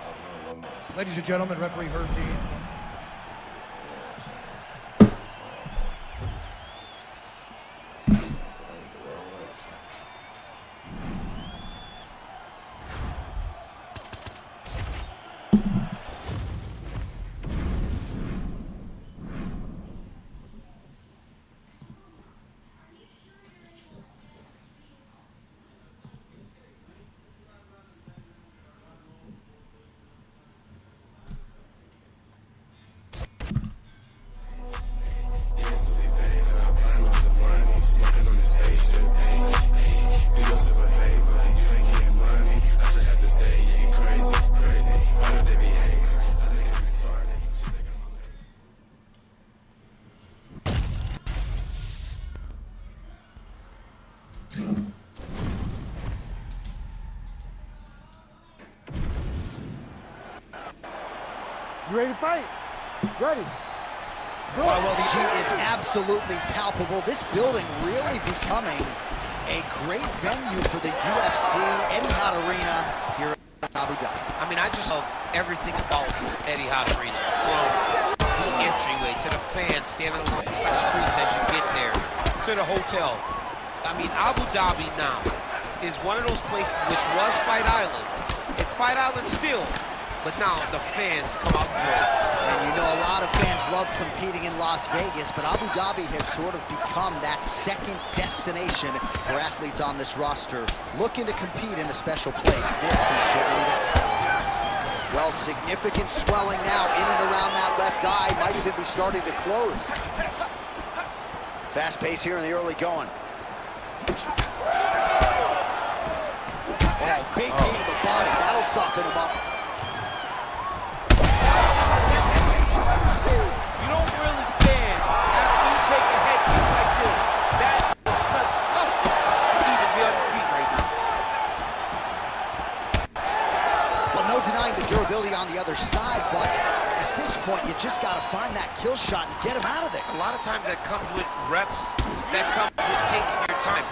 Ladies and gentlemen, referee Herb Dean. Say You ready to fight? Ready. Well, the energy is absolutely palpable. This building really becoming a great venue for the UFC Etihad Arena here in Abu Dhabi. I mean, I just love everything about Etihad Arena. From the entryway to the fans standing along the streets as you get there, to the hotel. I mean, Abu Dhabi now is one of those places which was Fight Island. It's Fight Island still, but now the fans come out in droves. And you know, a lot of fans love competing in Las Vegas, but Abu Dhabi has sort of become that second destination for athletes on this roster looking to compete in a special place. This is certainly that. Well, significant swelling now in and around that left eye. Might even be starting to close. Fast pace here in the early going. Oh, big knee to the body. That'll soften him up. You don't really stand after you take a head kick like this. That is such toughness to even be on his feet right now. Well, no denying the durability on the other side, but at this point, you just got to find that kill shot and get him out of there. A lot of times that comes with reps, that comes with taking your time.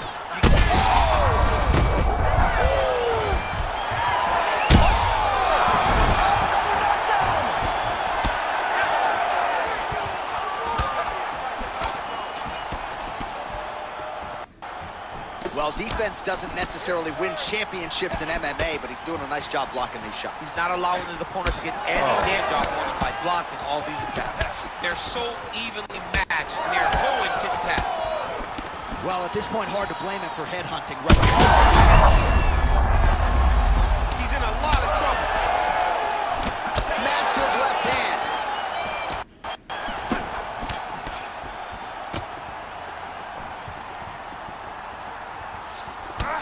Well, defense doesn't necessarily win championships in MMA, but he's doing a nice job blocking these shots. He's not allowing his opponent to get any damage off on him by blocking all these attacks. They're so evenly matched, and they're going tit-tat. Well, at this point, hard to blame him for headhunting right now. He's in a lot of trouble. Massive left hand.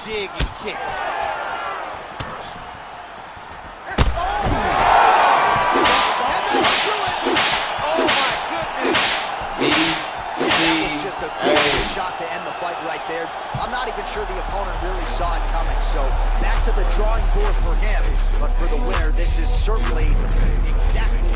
Dig and kick. Just a gorgeous shot to end the fight right there. I'm not even sure the opponent really saw it coming. So back to the drawing board for him. But for the winner, this is certainly exactly.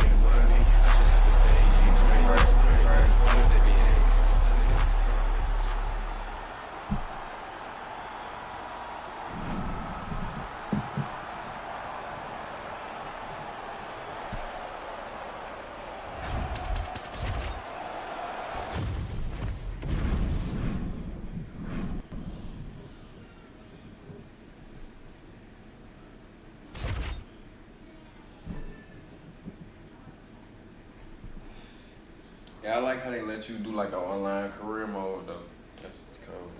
Yeah, I like how they let you do like an online career mode though. That's cool.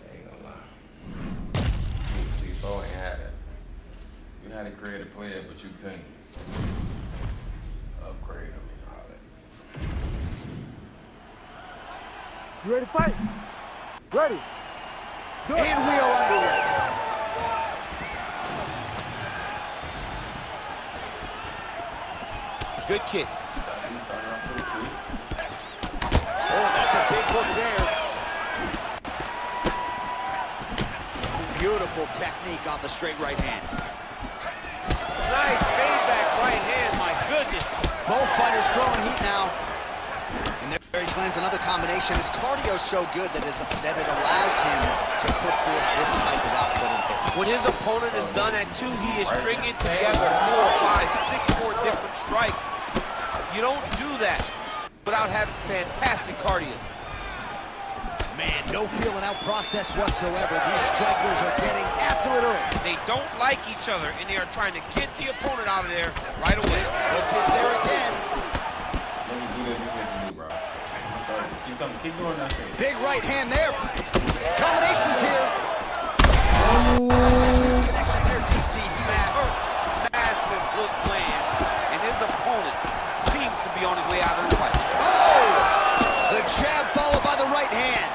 I ain't gonna lie. C4 ain't had it. You had to create a player, but you couldn't upgrade them and all that. You ready to fight? Ready. Good. And we are underway. Good kick. He started off pretty quick. Oh, that's a big hook there. Beautiful technique on the straight right hand. Nice payback right hand, my goodness. Both fighters throwing heat now. And there he lands another combination. His cardio's so good that it allows him to put forth this type of output and pace. When his opponent is done at 2, he is stringing together 4, 5, 6 more different strikes. You don't do that without having fantastic cardio. Man, no feeling out process whatsoever. These strikers are getting after it early. They don't like each other, and they are trying to get the opponent out of there right away. Hook is there again. Let me do this you have to do, bro. I'm sorry. Keep doing that shit. Big right hand there. Combinations here. Connection there, DC. He is hurt. Massive hook lands, and his opponent seems to be on his way out of the fight. Oh! The jab followed by the right hand.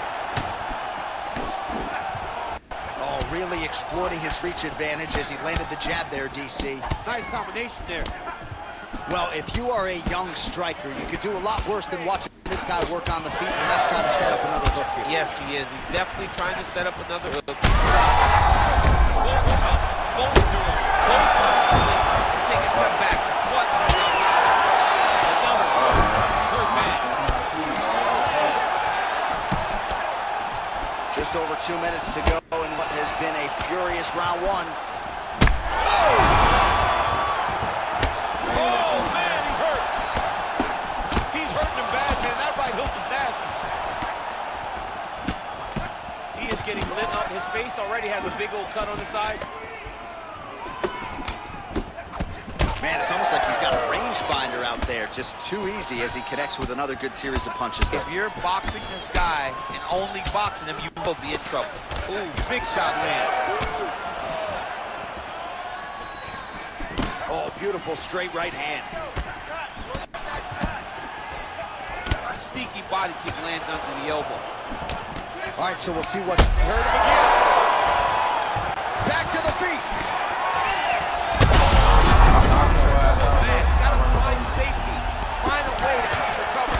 Oh, really exploiting his reach advantage as he landed the jab there, DC. Nice combination there. Well, if you are a young striker, you could do a lot worse than watching this guy work on the feet, perhaps trying to set up another hook here. Yes, he is. He's definitely trying to set up another hook. Both take a step back. What? Another. He's hurt bad. Just over 2 minutes to go in what has been a furious round one. Oh! Getting lit up. His face already has a big old cut on the side. Man, it's almost like he's got a rangefinder out there. Just too easy as he connects with another good series of punches. If you're boxing this guy and only boxing him, you will be in trouble. Ooh, big shot lands. Oh, beautiful straight right hand. Sneaky body kick lands under the elbow. All right, so we'll see what's... Hurt him again. Back to the feet. Man, he's got to find safety. Find a way to recover.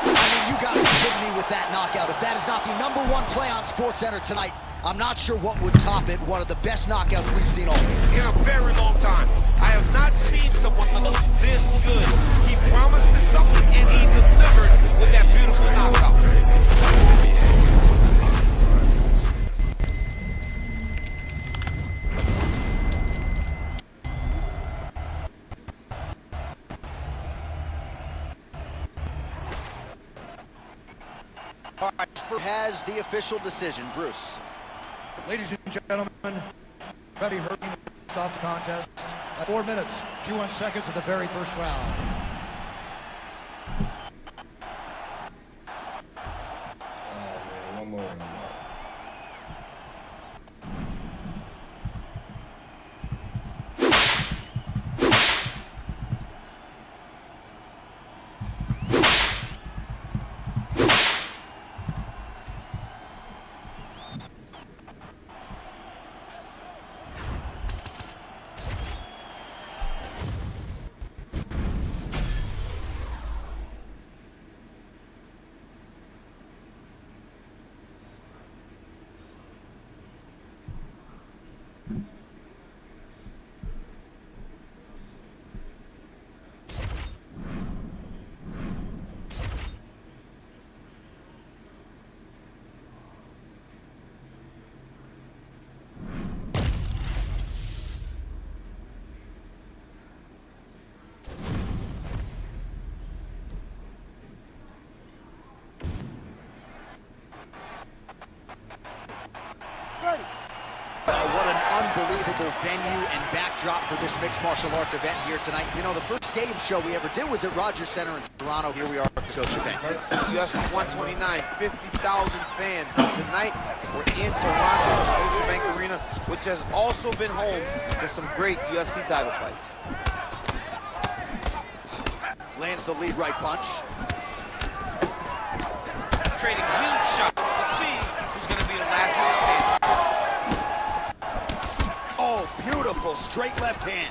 I mean, you got to be kidding me with that knockout. If that is not the #1 play on SportsCenter tonight, I'm not sure what would top it. One of the best knockouts we've seen all year. In a very long time. I have not seen someone look this good. He promised us something and he delivered with that beautiful knockout. All right, has the official decision. Bruce. Ladies and gentlemen, Freddie Hurting stopped the contest at 4 minutes, 21 seconds of the very first round. One more. What an unbelievable venue and backdrop for this mixed martial arts event here tonight. You know, the first stadium show we ever did was at Rogers Center in Toronto. Here we are at the Scotiabank. UFC 129, 50,000 fans. But tonight, we're in Toronto, Scotiabank Arena, which has also been home to some great UFC title fights. Lands the lead right punch. Trading huge shots. Let's see who's going to be the last man standing. Oh, beautiful straight left hand.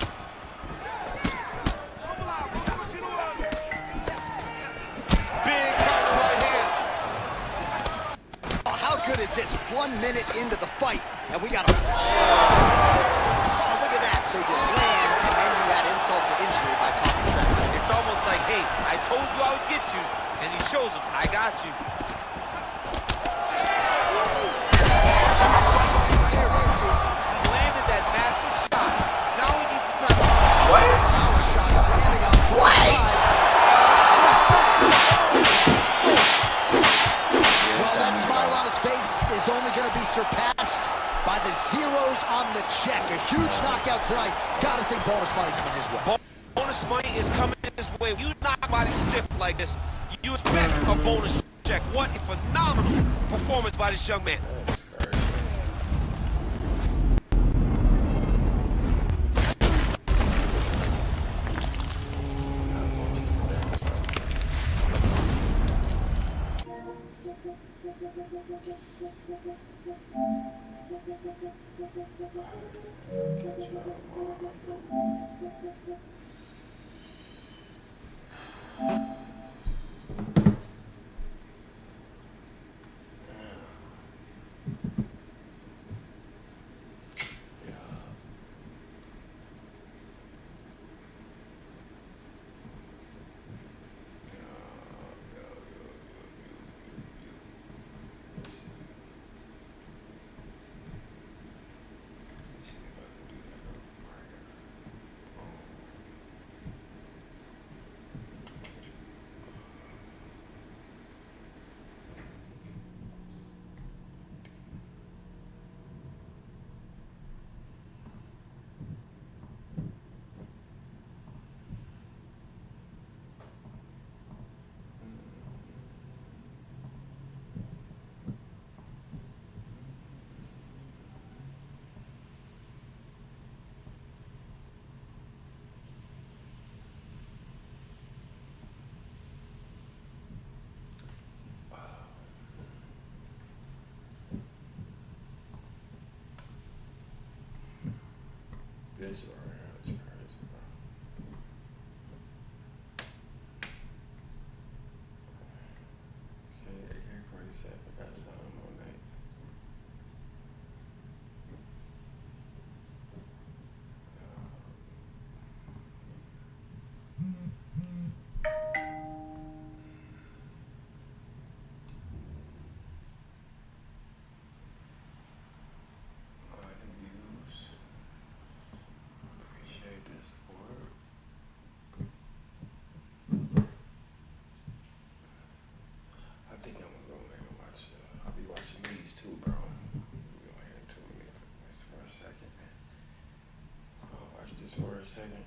Big counter right hand. Oh, how good is this? 1 minute into the fight, and we got a... Oh, look at that. So you land, and then you add insult to injury by talking trash. It's almost like, hey, I told you I would get you, and he shows him, I got you. Landed that massive shot. Now he needs to turn. What? Well, that smile on his face is only going to be surpassed by the zeros on the check. A huge knockout tonight. Got to think bonus money's coming his way. Bonus money is coming his way. You knock body stiff like this, you expect a bonus check. What a phenomenal performance by this young man. This right here, that's crazy, bro. Okay, AK-47, got something on that. Views. Appreciate this support. I think I'm gonna go ahead and watch. I'll be watching these too, bro. Go ahead and tune in for this for a second. I'll watch this for a second.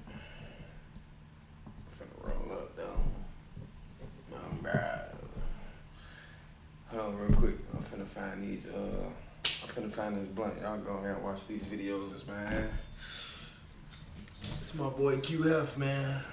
I'm finna roll up though. I'm bad. Hold on real quick. I'm finna find these. I'm finna find this blunt. Y'all go ahead and watch these videos, man. It's my boy QF, man.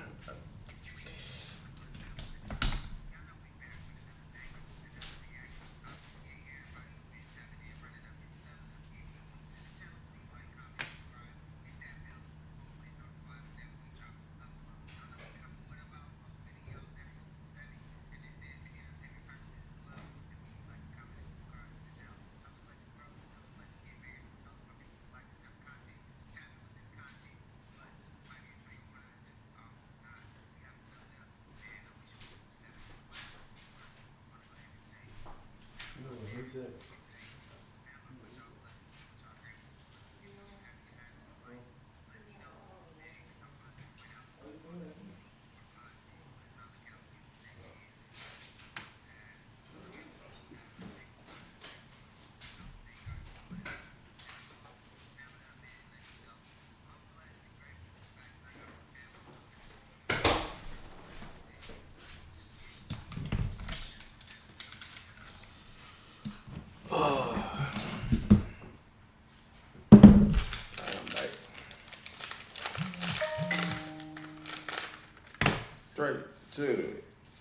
Straight to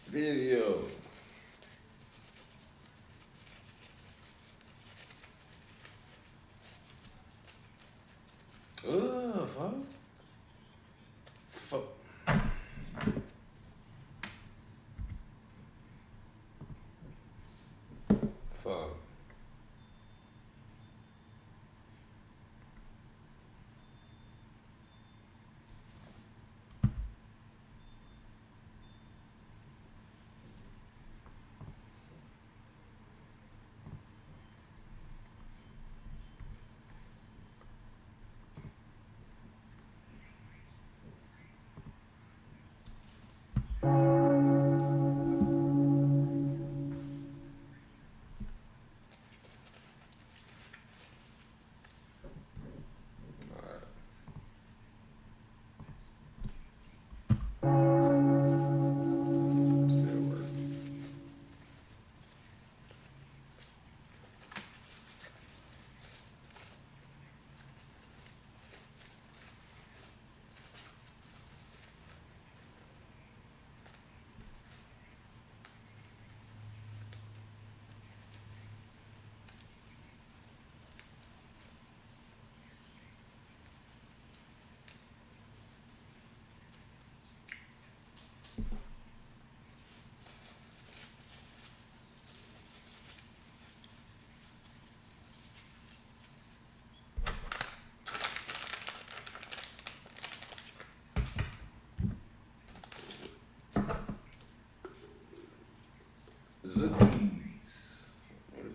the video. Fuck. Fuck. Fuck.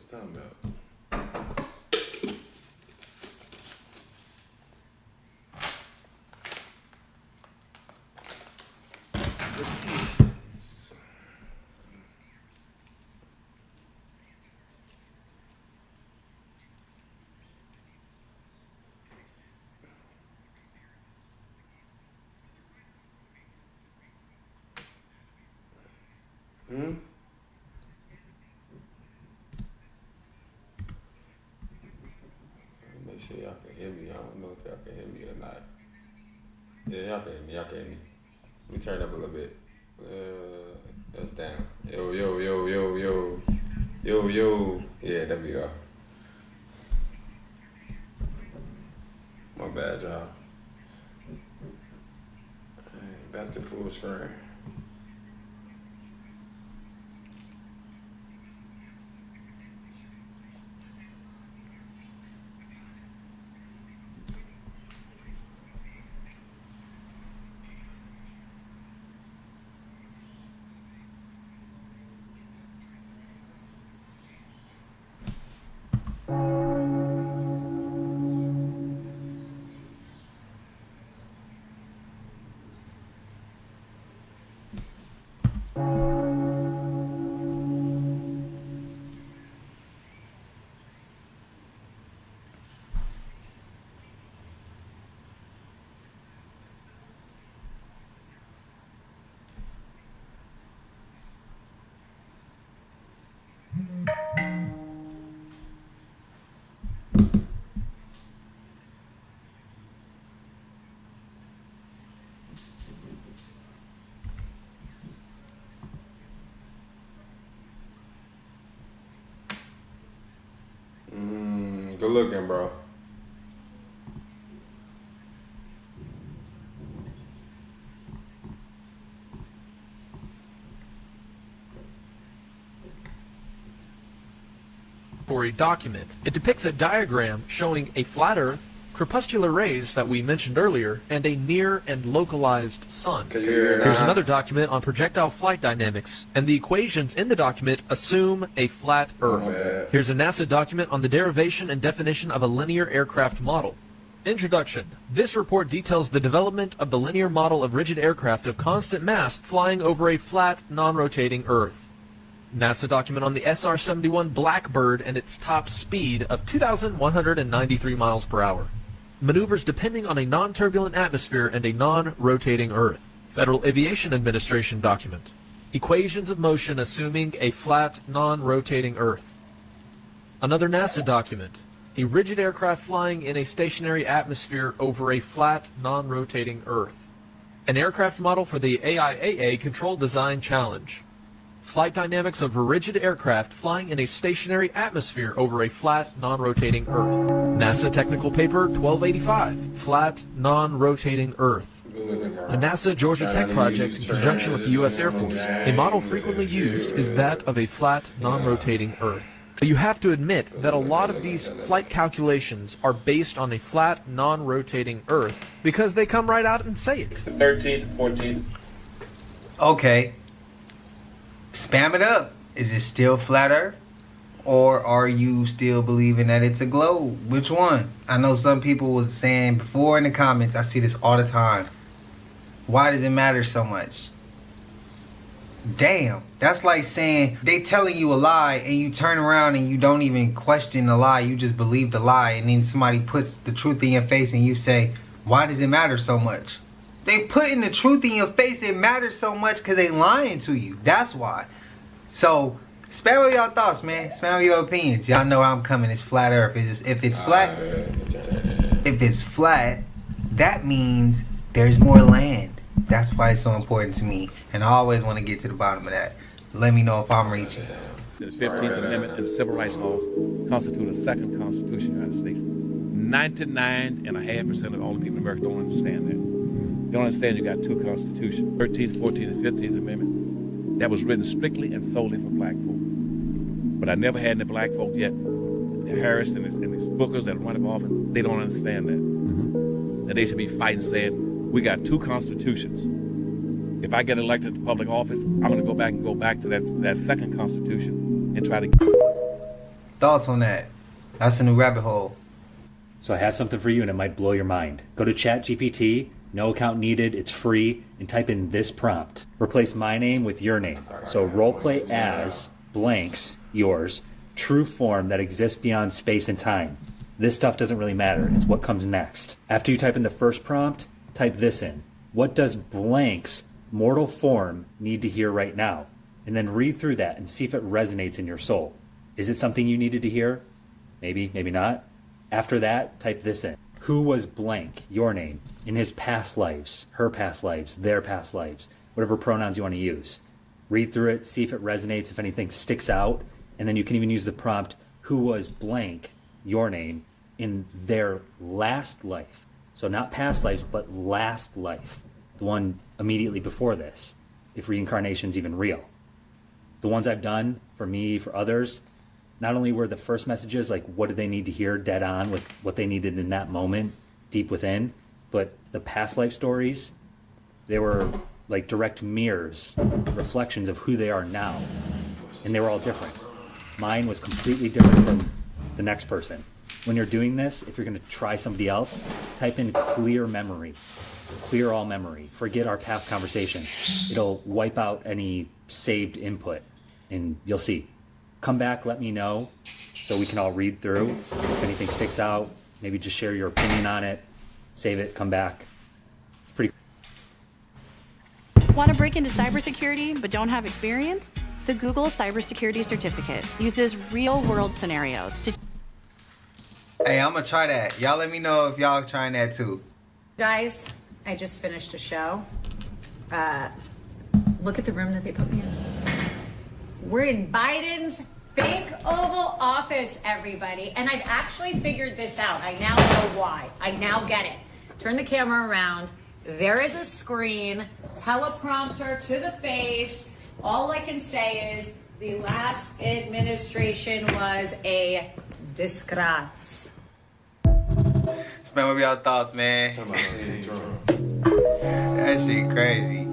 talking about? Make sure y'all can hear me. I don't know if y'all can hear me or not. Yeah, y'all can hear me. Y'all can hear me. Let me turn it up a little bit. That's down. Yo, yo, yo, yo, yo. Yo, yo. Yeah, there we go. My bad, y'all. Back to full screen. Good looking, bro. Document. It depicts a diagram showing a flat Earth, crepuscular rays that we mentioned earlier, and a near and localized sun. Here's another document on projectile flight dynamics, and the equations in the document assume a flat Earth. Here's a NASA document on the derivation and definition of a linear aircraft model. Introduction. This report details the development of the linear model of rigid aircraft of constant mass flying over a flat, non-rotating Earth. NASA document on the SR-71 Blackbird and its top speed of 2,193 miles per hour. Maneuvers depending on a non-turbulent atmosphere and a non-rotating Earth. Federal Aviation Administration document. Equations of motion assuming a flat, non-rotating Earth. Another NASA document. A rigid aircraft flying in a stationary atmosphere over a flat, non-rotating Earth. An aircraft model for the AIAA Controlled Design Challenge. Flight dynamics of a rigid aircraft flying in a stationary atmosphere over a flat, non-rotating Earth. NASA Technical Paper 1285, Flat, Non-Rotating Earth. The NASA Georgia Tech project in conjunction with the U.S. Air Force, a model frequently used is that of a flat, non-rotating Earth. You have to admit that a lot of these flight calculations are based on a flat, non-rotating Earth because they come right out and say it. 13th, 14th. Okay. Spam it up. Is it still flat Earth? Or are you still believing that it's a globe? Which one? I know some people was saying before in the comments, I see this all the time. Why does it matter so much? Damn. That's like saying they telling you a lie and you turn around and you don't even question the lie. You just believe the lie. And then somebody puts the truth in your face and you say, why does it matter so much? They putting the truth in your face. It matters so much because they lying to you. That's why. So, spam with y'all thoughts, man. Spam with your opinions. Y'all know I'm coming. It's flat Earth. If it's flat, that means there's more land. That's why it's so important to me. And I always want to get to the bottom of that. Let me know if I'm reaching. The 15th Amendment and the Civil Rights Laws constitute the second Constitution of the United States. 99.5% of all the people in America don't understand that. They don't understand you got two constitutions. 13th, 14th, and 15th Amendments. That was written strictly and solely for black folk. But I never had any black folk yet. The Harris and the Bookers that run for office, they don't understand that. And they should be fighting saying, we got two constitutions. If I get elected to public office, I'm going to go back to that second constitution and try to... Thoughts on that? That's a new rabbit hole. So I have something for you and it might blow your mind. Go to ChatGPT, no account needed, it's free, and type in this prompt. Replace my name with your name. So roleplay as blanks, yours, true form that exists beyond space and time. This stuff doesn't really matter, it's what comes next. After you type in the first prompt, type this in. What does blank's mortal form need to hear right now? And then read through that and see if it resonates in your soul. Is it something you needed to hear? Maybe, maybe not. After that, type this in. Who was blank, your name, in his past lives, her past lives, their past lives, whatever pronouns you want to use. Read through it, see if it resonates, if anything sticks out, and then you can even use the prompt, who was blank, your name, in their last life. So not past lives, but last life. The one immediately before this, if reincarnation's even real. The ones I've done, for me, for others, not only were the first messages like what did they need to hear dead on with what they needed in that moment deep within, but the past life stories, they were like direct mirrors, reflections of who they are now. And they were all different. Mine was completely different from the next person. When you're doing this, if you're going to try somebody else, type in clear memory. Clear all memory. Forget our past conversation. It'll wipe out any saved input and you'll see. Come back, let me know so we can all read through. If anything sticks out, maybe just share your opinion on it. Save it, come back. It's pretty. Want to break into cybersecurity but don't have experience? The Google Cybersecurity Certificate uses real-world scenarios to... Hey, I'm gonna try that. Y'all let me know if y'all trying that too. Guys, I just finished a show. Look at the room that they put me in. We're in Biden's fake Oval Office, everybody. And I've actually figured this out. I now know why. I now get it. Turn the camera around. There is a screen, teleprompter to the face. All I can say is the last administration was a disgrace. Spend what y'all thoughts, man. That shit crazy.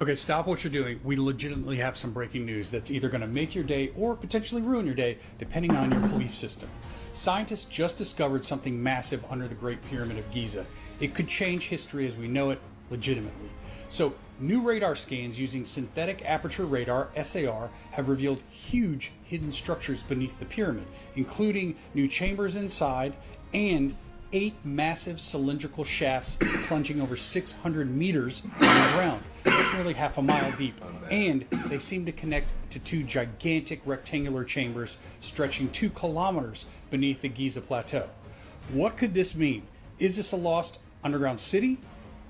Okay, stop what you're doing. We legitimately have some breaking news that's either going to make your day or potentially ruin your day, depending on your belief system. Scientists just discovered something massive under the Great Pyramid of Giza. It could change history as we know it legitimately. So, new radar scans using synthetic aperture radar, SAR, have revealed huge hidden structures beneath the pyramid, including new chambers inside and 8 massive cylindrical shafts plunging over 600 meters underground. It's nearly half a mile deep, and they seem to connect to 2 gigantic rectangular chambers stretching 2 kilometers beneath the Giza Plateau. What could this mean? Is this a lost underground city?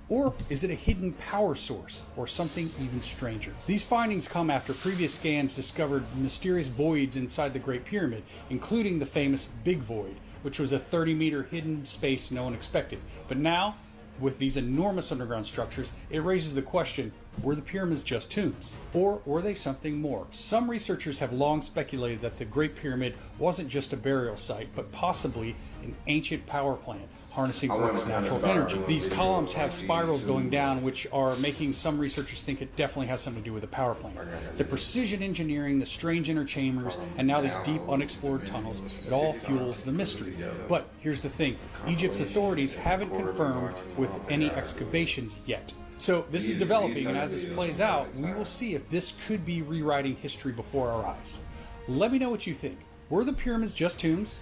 Or is it a hidden power source, or something even stranger? These findings come after previous scans discovered mysterious voids inside the Great Pyramid, including the famous Big Void, which was a 30-meter hidden space no one expected. But now, with these enormous underground structures, it raises the question, were the pyramids just tombs? Or were they something more? Some researchers have long speculated that the Great Pyramid wasn't just a burial site, but possibly an ancient power plant, harnessing Earth's natural energy. These columns have spirals going down, which are making some researchers think it definitely has something to do with the power plant. The precision engineering, the strange inner chambers, and now these deep unexplored tunnels, it all fuels the mystery. But here's the thing, Egypt's authorities haven't confirmed with any excavations yet. So this is developing, and as this plays out, we will see if this could be rewriting history before our eyes. Let me know what you think. Were the pyramids just tombs,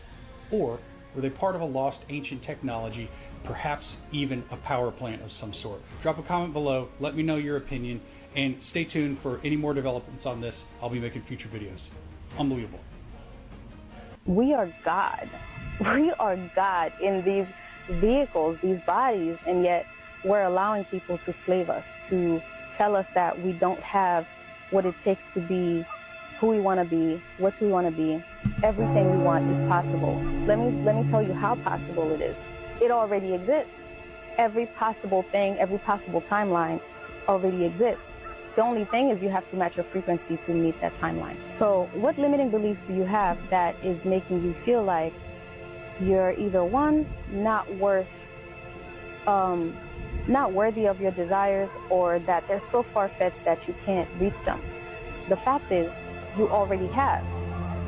or were they part of a lost ancient technology, perhaps even a power plant of some sort? Drop a comment below, let me know your opinion, and stay tuned for any more developments on this. I'll be making future videos. Unbelievable. We are God. We are God in these vehicles, these bodies, and yet we're allowing people to slave us, to tell us that we don't have what it takes to be who we want to be, what we want to be. Everything we want is possible. Let me tell you how possible it is. It already exists. Every possible thing, every possible timeline already exists. The only thing is you have to match your frequency to meet that timeline. So what limiting beliefs do you have that is making you feel like you're either one, not worthy of your desires, or that they're so far-fetched that you can't reach them? The fact is, you already have.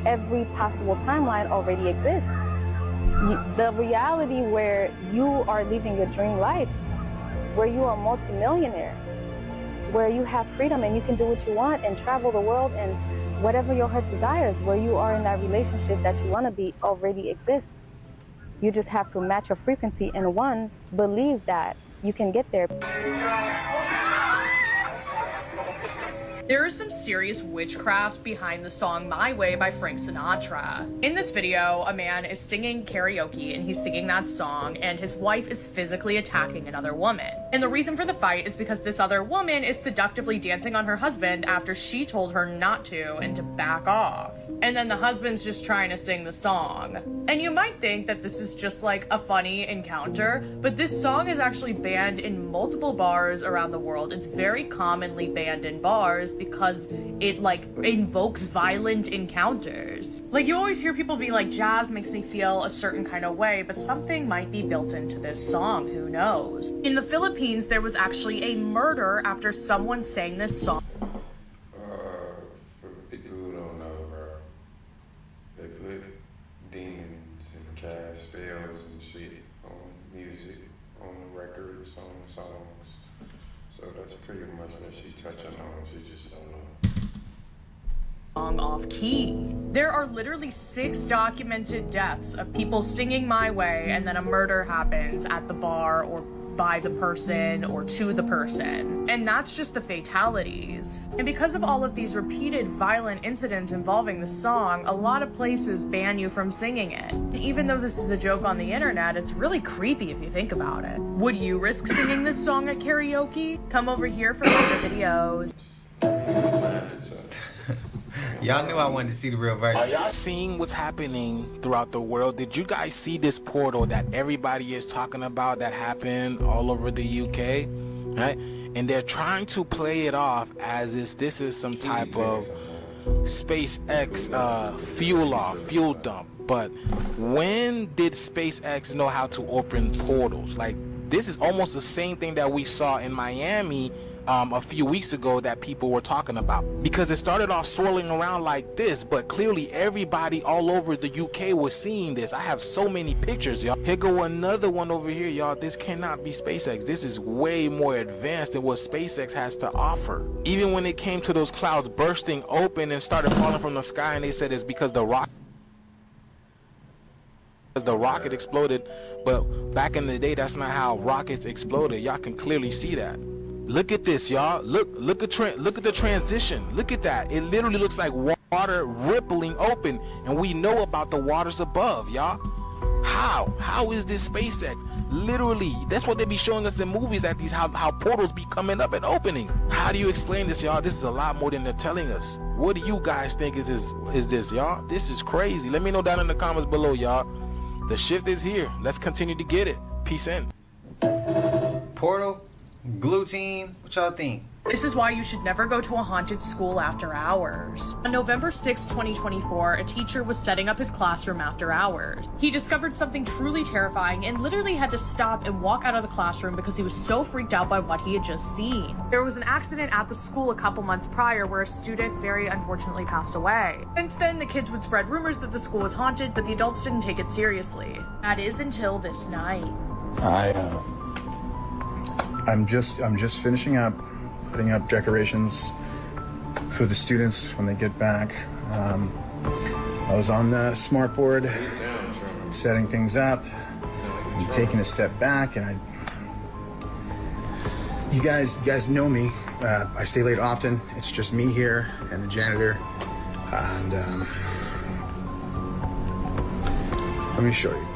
Every possible timeline already exists. The reality where you are living your dream life, where you are a multimillionaire, where you have freedom and you can do what you want and travel the world and whatever your heart desires, where you are in that relationship that you want to be, already exists. You just have to match your frequency and, one, believe that you can get there. There is some serious witchcraft behind the song My Way by Frank Sinatra. In this video, a man is singing karaoke and he's singing that song, and his wife is physically attacking another woman. And the reason for the fight is because this other woman is seductively dancing on her husband after she told her not to and to back off. And then the husband's just trying to sing the song. And you might think that this is just like a funny encounter, but this song is actually banned in multiple bars around the world. It's very commonly banned in bars because it like invokes violent encounters. Like, you always hear people be like, jazz makes me feel a certain kind of way, but something might be built into this song, who knows? In the Philippines, there was actually a murder after someone sang this song. For people who don't know, bro, they put demons and cast spells and shit on music, on the records, on the songs. So that's pretty much what she's touching on. She just don't know. Song off key. There are literally 6 documented deaths of people singing My Way, and then a murder happens at the bar or by the person or to the person. And that's just the fatalities. And because of all of these repeated violent incidents involving the song, a lot of places ban you from singing it. Even though this is a joke on the internet, it's really creepy if you think about it. Would you risk singing this song at karaoke? Come over here for other videos. Y'all knew I wanted to see the real version. Are y'all seeing what's happening throughout the world? Did you guys see this portal that everybody is talking about that happened all over the UK? Right? And they're trying to play it off as if this is some type of SpaceX fuel dump. But when did SpaceX know how to open portals? Like, this is almost the same thing that we saw in Miami a few weeks ago that people were talking about, because it started off swirling around like this, but clearly everybody all over the UK was seeing this. I have so many pictures, y'all. Here go another one over here, y'all. This cannot be SpaceX. This is way more advanced than what SpaceX has to offer. Even when it came to those clouds bursting open and started falling from the sky, and they said it's because the rocket exploded, but back in the day, that's not how rockets exploded. Y'all can clearly see that. Look at this, y'all. Look at the transition. Look at that. It literally looks like water rippling open, and we know about the waters above, y'all. How is this SpaceX? Literally, that's what they be showing us in movies, at these how portals be coming up and opening. How do you explain this, y'all? This is a lot more than they're telling us. What do you guys think is this, y'all? This is crazy. Let me know down in the comments below, y'all. The shift is here. Let's continue to get it. Peace in. Portal? Glue team? What y'all think? This is why you should never go to a haunted school after hours. On November 6, 2024, a teacher was setting up his classroom after hours. He discovered something truly terrifying and literally had to stop and walk out of the classroom because he was so freaked out by what he had just seen. There was an accident at the school a couple months prior where a student very unfortunately passed away. Since then, the kids would spread rumors that the school was haunted, but the adults didn't take it seriously. That is until this night. I'm just finishing up, putting up decorations for the students when they get back. I was on the smart board, setting things up, and taking a step back, and you guys know me. I stay late often. It's just me here and the janitor, and let me show you.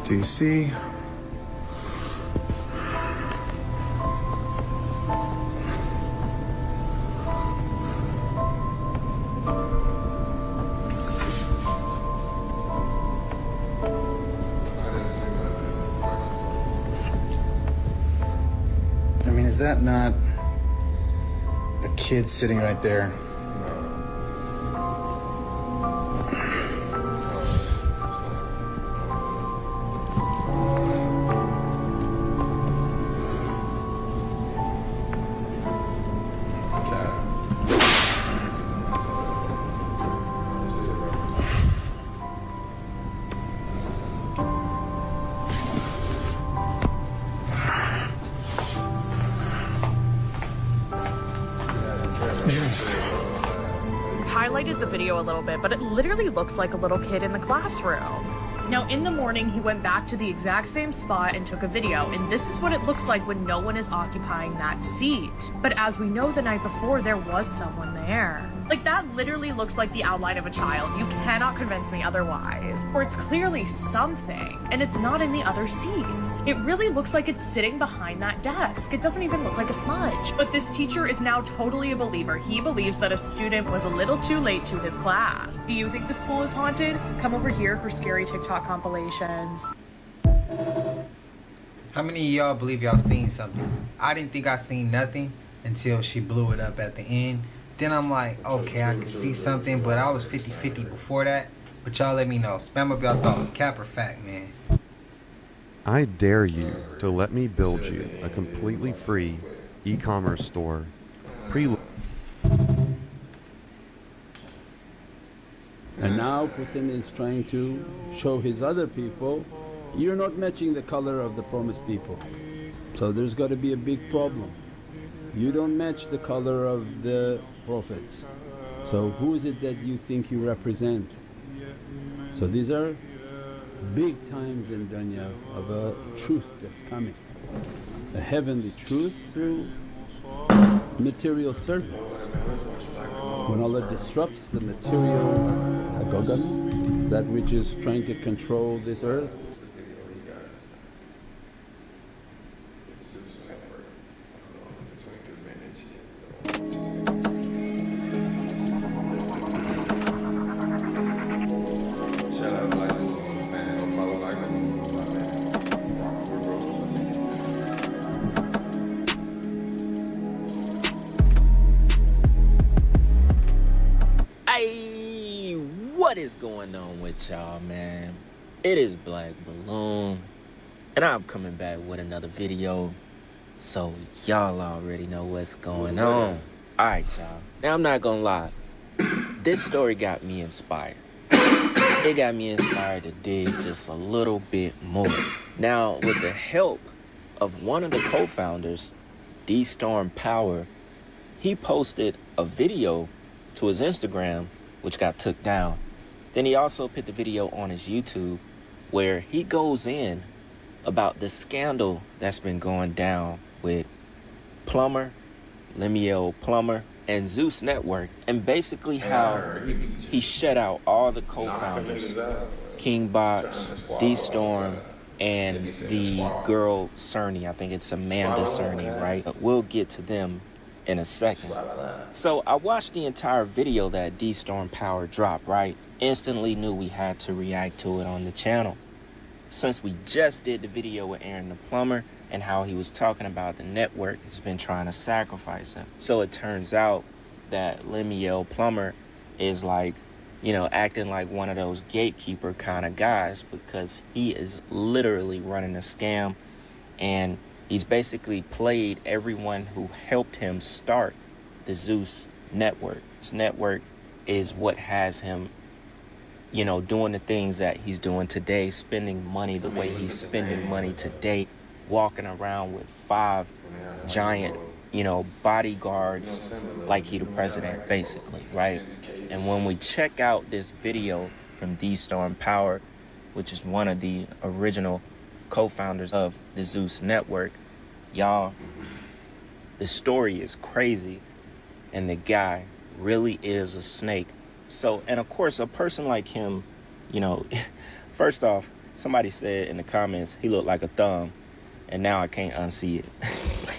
Do you see? I mean, is that not a kid sitting right there? Highlighted the video a little bit, but it literally looks like a little kid in the classroom. Now, in the morning, he went back to the exact same spot and took a video, and this is what it looks like when no one is occupying that seat. But as we know, the night before, there was someone there. Like, that literally looks like the outline of a child. You cannot convince me otherwise. Or it's clearly something, and it's not in the other seats. It really looks like it's sitting behind that desk. It doesn't even look like a smudge. But this teacher is now totally a believer. He believes that a student was a little too late to his class. Do you think the school is haunted? Come over here for scary TikTok compilations. How many of y'all believe y'all seen something? I didn't think I seen nothing until she blew it up at the end. Then I'm like, okay, I can see something, but I was 50-50 before that. But y'all let me know. Spam up y'all thoughts. Cap or fact, man. I dare you to let me build you a completely free e-commerce store. And now Putin is trying to show his other people, you're not matching the color of the promised people. So there's got to be a big problem. You don't match the color of the prophets. So who is it that you think you represent? So these are big times in dunya of a truth that's coming. A heavenly truth through material service. When Allah disrupts the material agogan, that which is trying to control this earth, What is going on with y'all, man? It is Black Balloon, and I'm coming back with another video, so y'all already know what's going on. Alright, y'all. Now, I'm not gonna lie. This story got me inspired. It got me inspired to dig just a little bit more. Now, with the help of one of the co-founders, D-Storm Power, he posted a video to his Instagram, which got took down. Then he also put the video on his YouTube where he goes in about the scandal that's been going down with Plumber, Lemuel Plumber, and Zeus Network, and basically how he shut out all the co-founders, King Box, D-Storm, and the girl Cerny. I think it's Amanda Cerny, right? But we'll get to them in a second. So I watched the entire video that D-Storm Power dropped, right? Instantly knew we had to react to it on the channel. Since we just did the video with Aaron the Plumber and how he was talking about the network has been trying to sacrifice him. So it turns out that Lemuel Plumber is like, you know, acting like one of those gatekeeper kind of guys, because he is literally running a scam and He's basically played everyone who helped him start the Zeus network. This network is what has him, you know, doing the things that he's doing today, spending money the way he's spending money today, walking around with 5 giant, you know, bodyguards like he the president, basically, right? And when we check out this video from D-Storm Power, which is one of the original co-founders of the Zeus network, y'all, the story is crazy, and the guy really is a snake. So, and of course, a person like him, you know, first off, somebody said in the comments he looked like a thumb, and now I can't unsee it.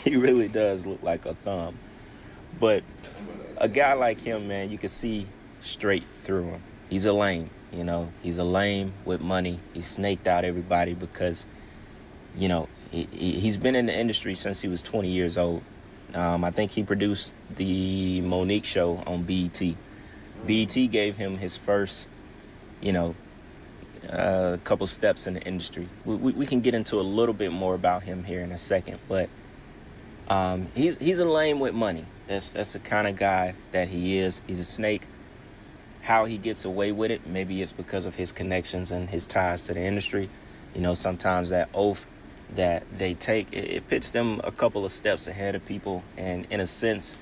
He really does look like a thumb. But a guy like him, man, you can see straight through him. He's a lame, you know. He's a lame with money. He snaked out everybody because, you know, he's been in the industry since he was 20 years old. I think he produced the Monique show on BET. BET gave him his first, you know, couple steps in the industry. We can get into a little bit more about him here in a second, but he's a lame with money. That's the kind of guy that he is. He's a snake. How he gets away with it, maybe it's because of his connections and his ties to the industry. You know, sometimes that oath that they take, it puts them a couple of steps ahead of people, and in a sense,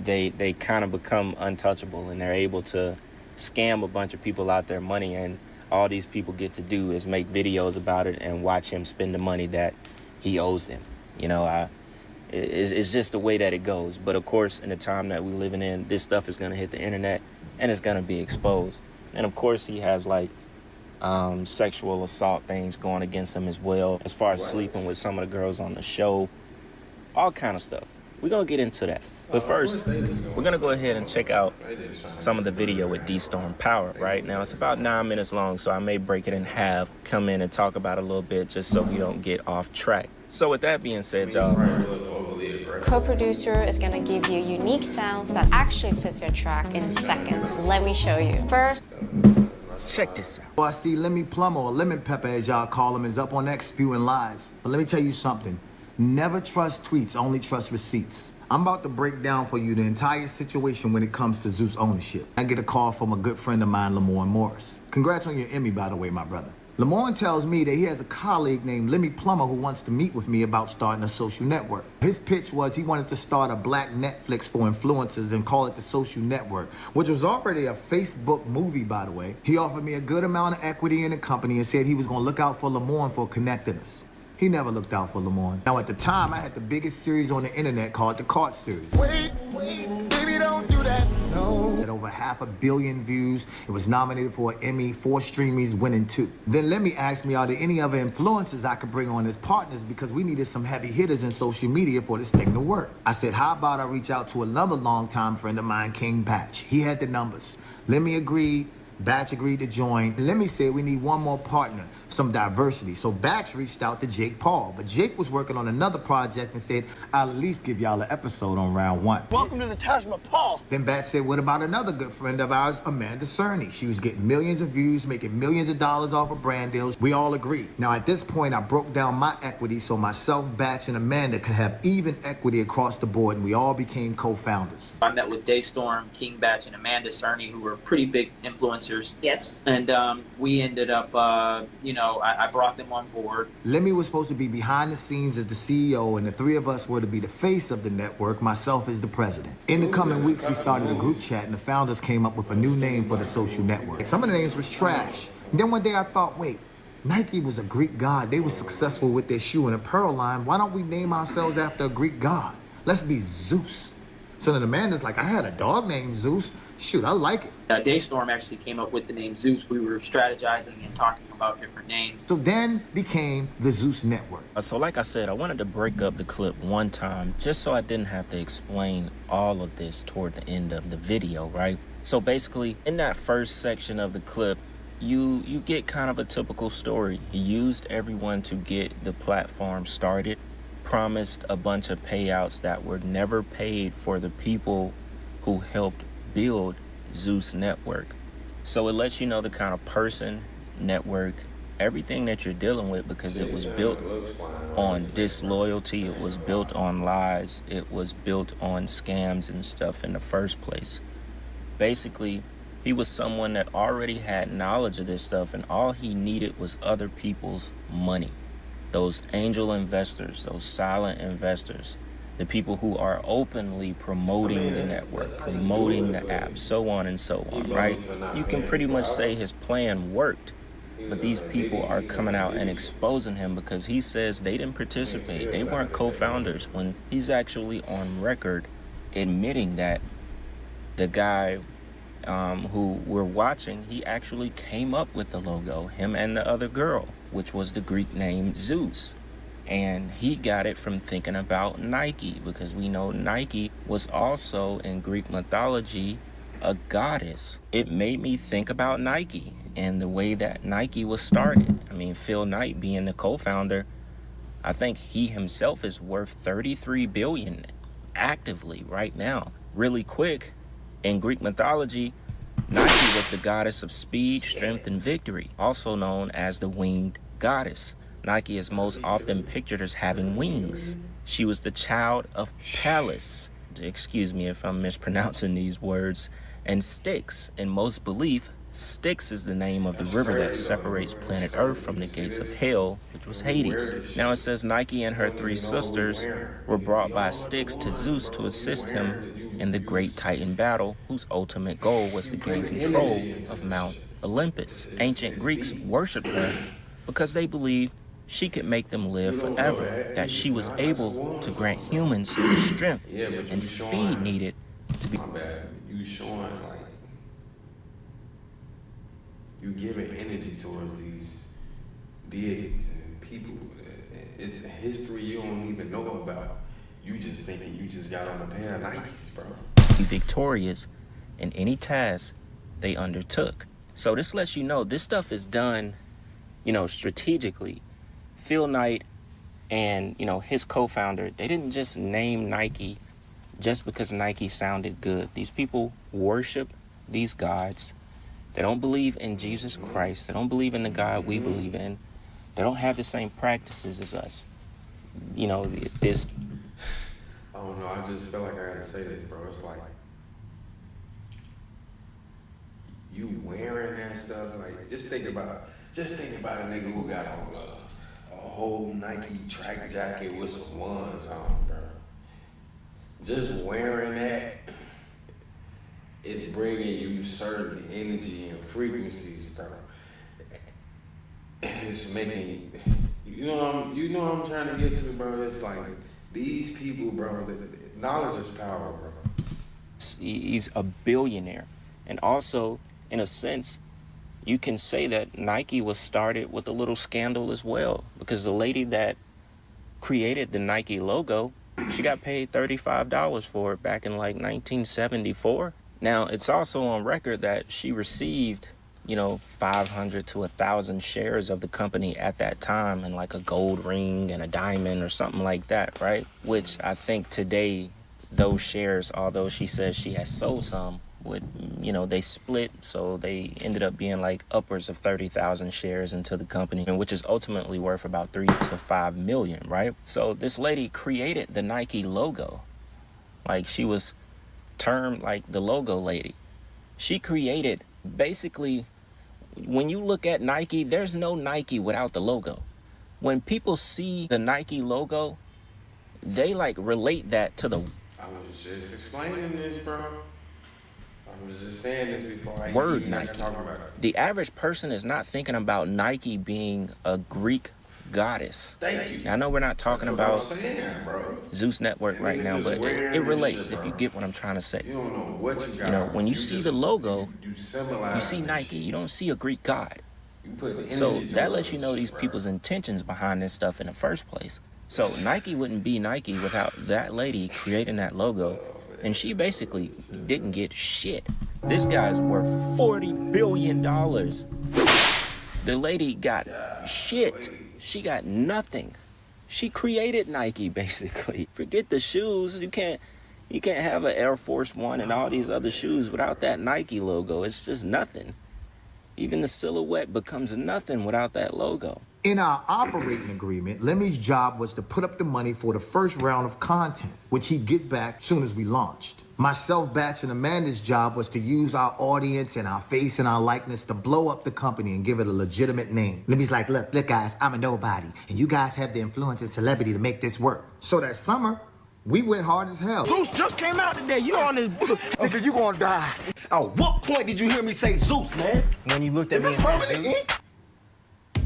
they kind of become untouchable, and they're able to scam a bunch of people out their money, and all these people get to do is make videos about it and watch him spend the money that he owes them. You know, it's just the way that it goes. But of course, in the time that we're living in, this stuff is going to hit the internet and it's going to be exposed. And of course, he has like sexual assault things going against him as well, as far as sleeping with some of the girls on the show, all kind of stuff. We're going to get into that. But first, we're going to go ahead and check out some of the video with D-Storm Power, right? Now, it's about 9 minutes long, so I may break it in half, come in and talk about it a little bit just so we don't get off track. So with that being said, y'all, Co-producer is going to give you unique sounds that actually fits your track in seconds. Let me show you. First, check this out. Well, I see Lemmy Plummer, or Lemon Pepper as y'all call him, is up on X spewing lies. But let me tell you something. Never trust tweets, only trust receipts. I'm about to break down for you the entire situation when it comes to Zeus ownership. I get a call from a good friend of mine, Lamorne Morris. Congrats on your Emmy, by the way, my brother. Lamorne tells me that he has a colleague named Lemmy Plummer who wants to meet with me about starting a social network. His pitch was he wanted to start a black Netflix for influencers and call it the Social Network, which was already a Facebook movie, by the way. He offered me a good amount of equity in the company and said he was going to look out for Lamorne for connecting us. He never looked out for Lamorne. Now, at the time, I had the biggest series on the internet called The Cart Series. Wait, baby, don't do that. No. At over 500 million views, it was nominated for an Emmy, 4 Streamies, winning 2. Then Lemmy asked me, are there any other influencers I could bring on as partners, because we needed some heavy hitters in social media for this thing to work. I said, how about I reach out to another longtime friend of mine, King Batch. He had the numbers. Lemmy agreed. Batch agreed to join. Lemmy said we need one more partner, some diversity. So Batch reached out to Jake Paul, but Jake was working on another project and said, I'll at least give y'all an episode on round 1. Welcome to the Taj Mahal. Then Batch said, what about another good friend of ours, Amanda Cerny? She was getting millions of views, making millions of dollars off of brand deals. We all agreed. Now at this point, I broke down my equity so myself, Batch, and Amanda could have even equity across the board, and we all became co-founders. I met with Daystorm, King Batch, and Amanda Cerny, who were pretty big influencers. yes. And we ended up, I brought them on board. Lemmy was supposed to be behind the scenes as the CEO, and the 3 of us were to be the face of the network, myself as the president. In the coming weeks, we started a group chat, and the founders came up with a new name for the social network. Some of the names was trash. And then one day I thought, wait, Nike was a Greek god. They were successful with their shoe and apparel line. Why don't we name ourselves after a Greek god? Let's be Zeus. So then Amanda's like, I had a dog named Zeus. Shoot, I like it. Daystorm actually came up with the name Zeus. We were strategizing and talking about different names. So then became the Zeus Network. So like I said, I wanted to break up the clip one time just so I didn't have to explain all of this toward the end of the video, right? So basically, in that first section of the clip, you get kind of a typical story. He used everyone to get the platform started, promised a bunch of payouts that were never paid for the people who helped build Zeus Network. So it lets you know the kind of person, network, everything that you're dealing with, because it was built on disloyalty, it was built on lies, it was built on scams and stuff in the first place. Basically, he was someone that already had knowledge of this stuff, and all he needed was other people's money. Those angel investors, those silent investors, the people who are openly promoting the network, promoting the app, so on and so on, right? You can pretty much say his plan worked, but these people are coming out and exposing him because he says they didn't participate. They weren't co-founders, when he's actually on record admitting that the guy who we're watching, he actually came up with the logo, him and the other girl, which was the Greek name Zeus. And he got it from thinking about Nike, because we know Nike was also in Greek mythology a goddess. It made me think about Nike and the way that Nike was started. I mean, Phil Knight being the co-founder, I think he himself is worth $33 billion actively right now. Really quick, in Greek mythology, Nike was the goddess of speed, strength, and victory, also known as the winged goddess. Nike is most often pictured as having wings. She was the child of Pallas, excuse me if I'm mispronouncing these words, and Styx. In most belief, Styx is the name of the river that separates planet Earth from the gates of hell, which was Hades. Now it says Nike and her 3 sisters were brought by Styx to Zeus to assist him in the great Titan battle, whose ultimate goal was to gain control of Mount Olympus. Ancient Greeks worshipped her because they believed she could make them live forever, that she was able to grant humans the strength and speed needed to be... You showing, like, you giving energy towards these deities and people. It's a history you don't even know about. You just thinking you just got on a pair of Nikes, bro. Be victorious in any task they undertook. So this lets you know this stuff is done, you know, strategically. Phil Knight and, you know, his co-founder, they didn't just name Nike just because Nike sounded good. These people worship these gods. They don't believe in Jesus Christ. They don't believe in the God we believe in. They don't have the same practices as us. You know, this... I don't know, I just feel like I gotta say this, bro. It's like, you wearing that stuff, like, just think about a nigga who got on a whole Nike track jacket with some ones on, bro. Just wearing that is bringing you certain energy and frequencies, bro. It's making, you know what I'm trying to get to, bro. It's like these people, bro. Knowledge is power, bro. He's a billionaire, and also, in a sense, you can say that Nike was started with a little scandal as well, because the lady that created the Nike logo, she got paid $35 for it back in like 1974. Now, it's also on record that she received, you know, 500 to 1,000 shares of the company at that time, and like a gold ring and a diamond or something like that, right? Which I think today, those shares, although she says she has sold some, would, you know, they split, so they ended up being like upwards of 30,000 shares into the company, and which is ultimately worth about 3 to 5 million, right? So this lady created the Nike logo. Like, she was termed like the logo lady. She created, basically, when you look at Nike, there's no Nike without the logo. When people see the Nike logo, they like relate that to the... I was just explaining this, bro. I was just saying this before. Word Nike. The average person is not thinking about Nike being a Greek goddess. Thank you. I know we're not talking about saying, bro. Zeus Network right now, but it relates if you get what I'm trying to say. You don't know what you got. You know, when you see the logo, you see Nike. You don't see a Greek god. So that lets you know these people's intentions behind this stuff in the first place. So Nike wouldn't be Nike without that lady creating that logo. And she basically didn't get shit. This guy's worth $40 billion. The lady got shit. She got nothing. She created Nike, basically. Forget the shoes. You can't have an Air Force One and all these other shoes without that Nike logo. It's just nothing. Even the silhouette becomes nothing without that logo. In our operating agreement, Lemmy's job was to put up the money for the first round of content, which he'd get back soon as we launched. Myself, Batch, and Amanda's job was to use our audience and our face and our likeness to blow up the company and give it a legitimate name. Lemmy's like, look guys, I'm a nobody, and you guys have the influence and celebrity to make this work. So that summer, we went hard as hell. Zeus just came out today. You on this booger. Nigga, you gonna die. At what point did you hear me say Zeus, man? When you looked at me and said Zeus?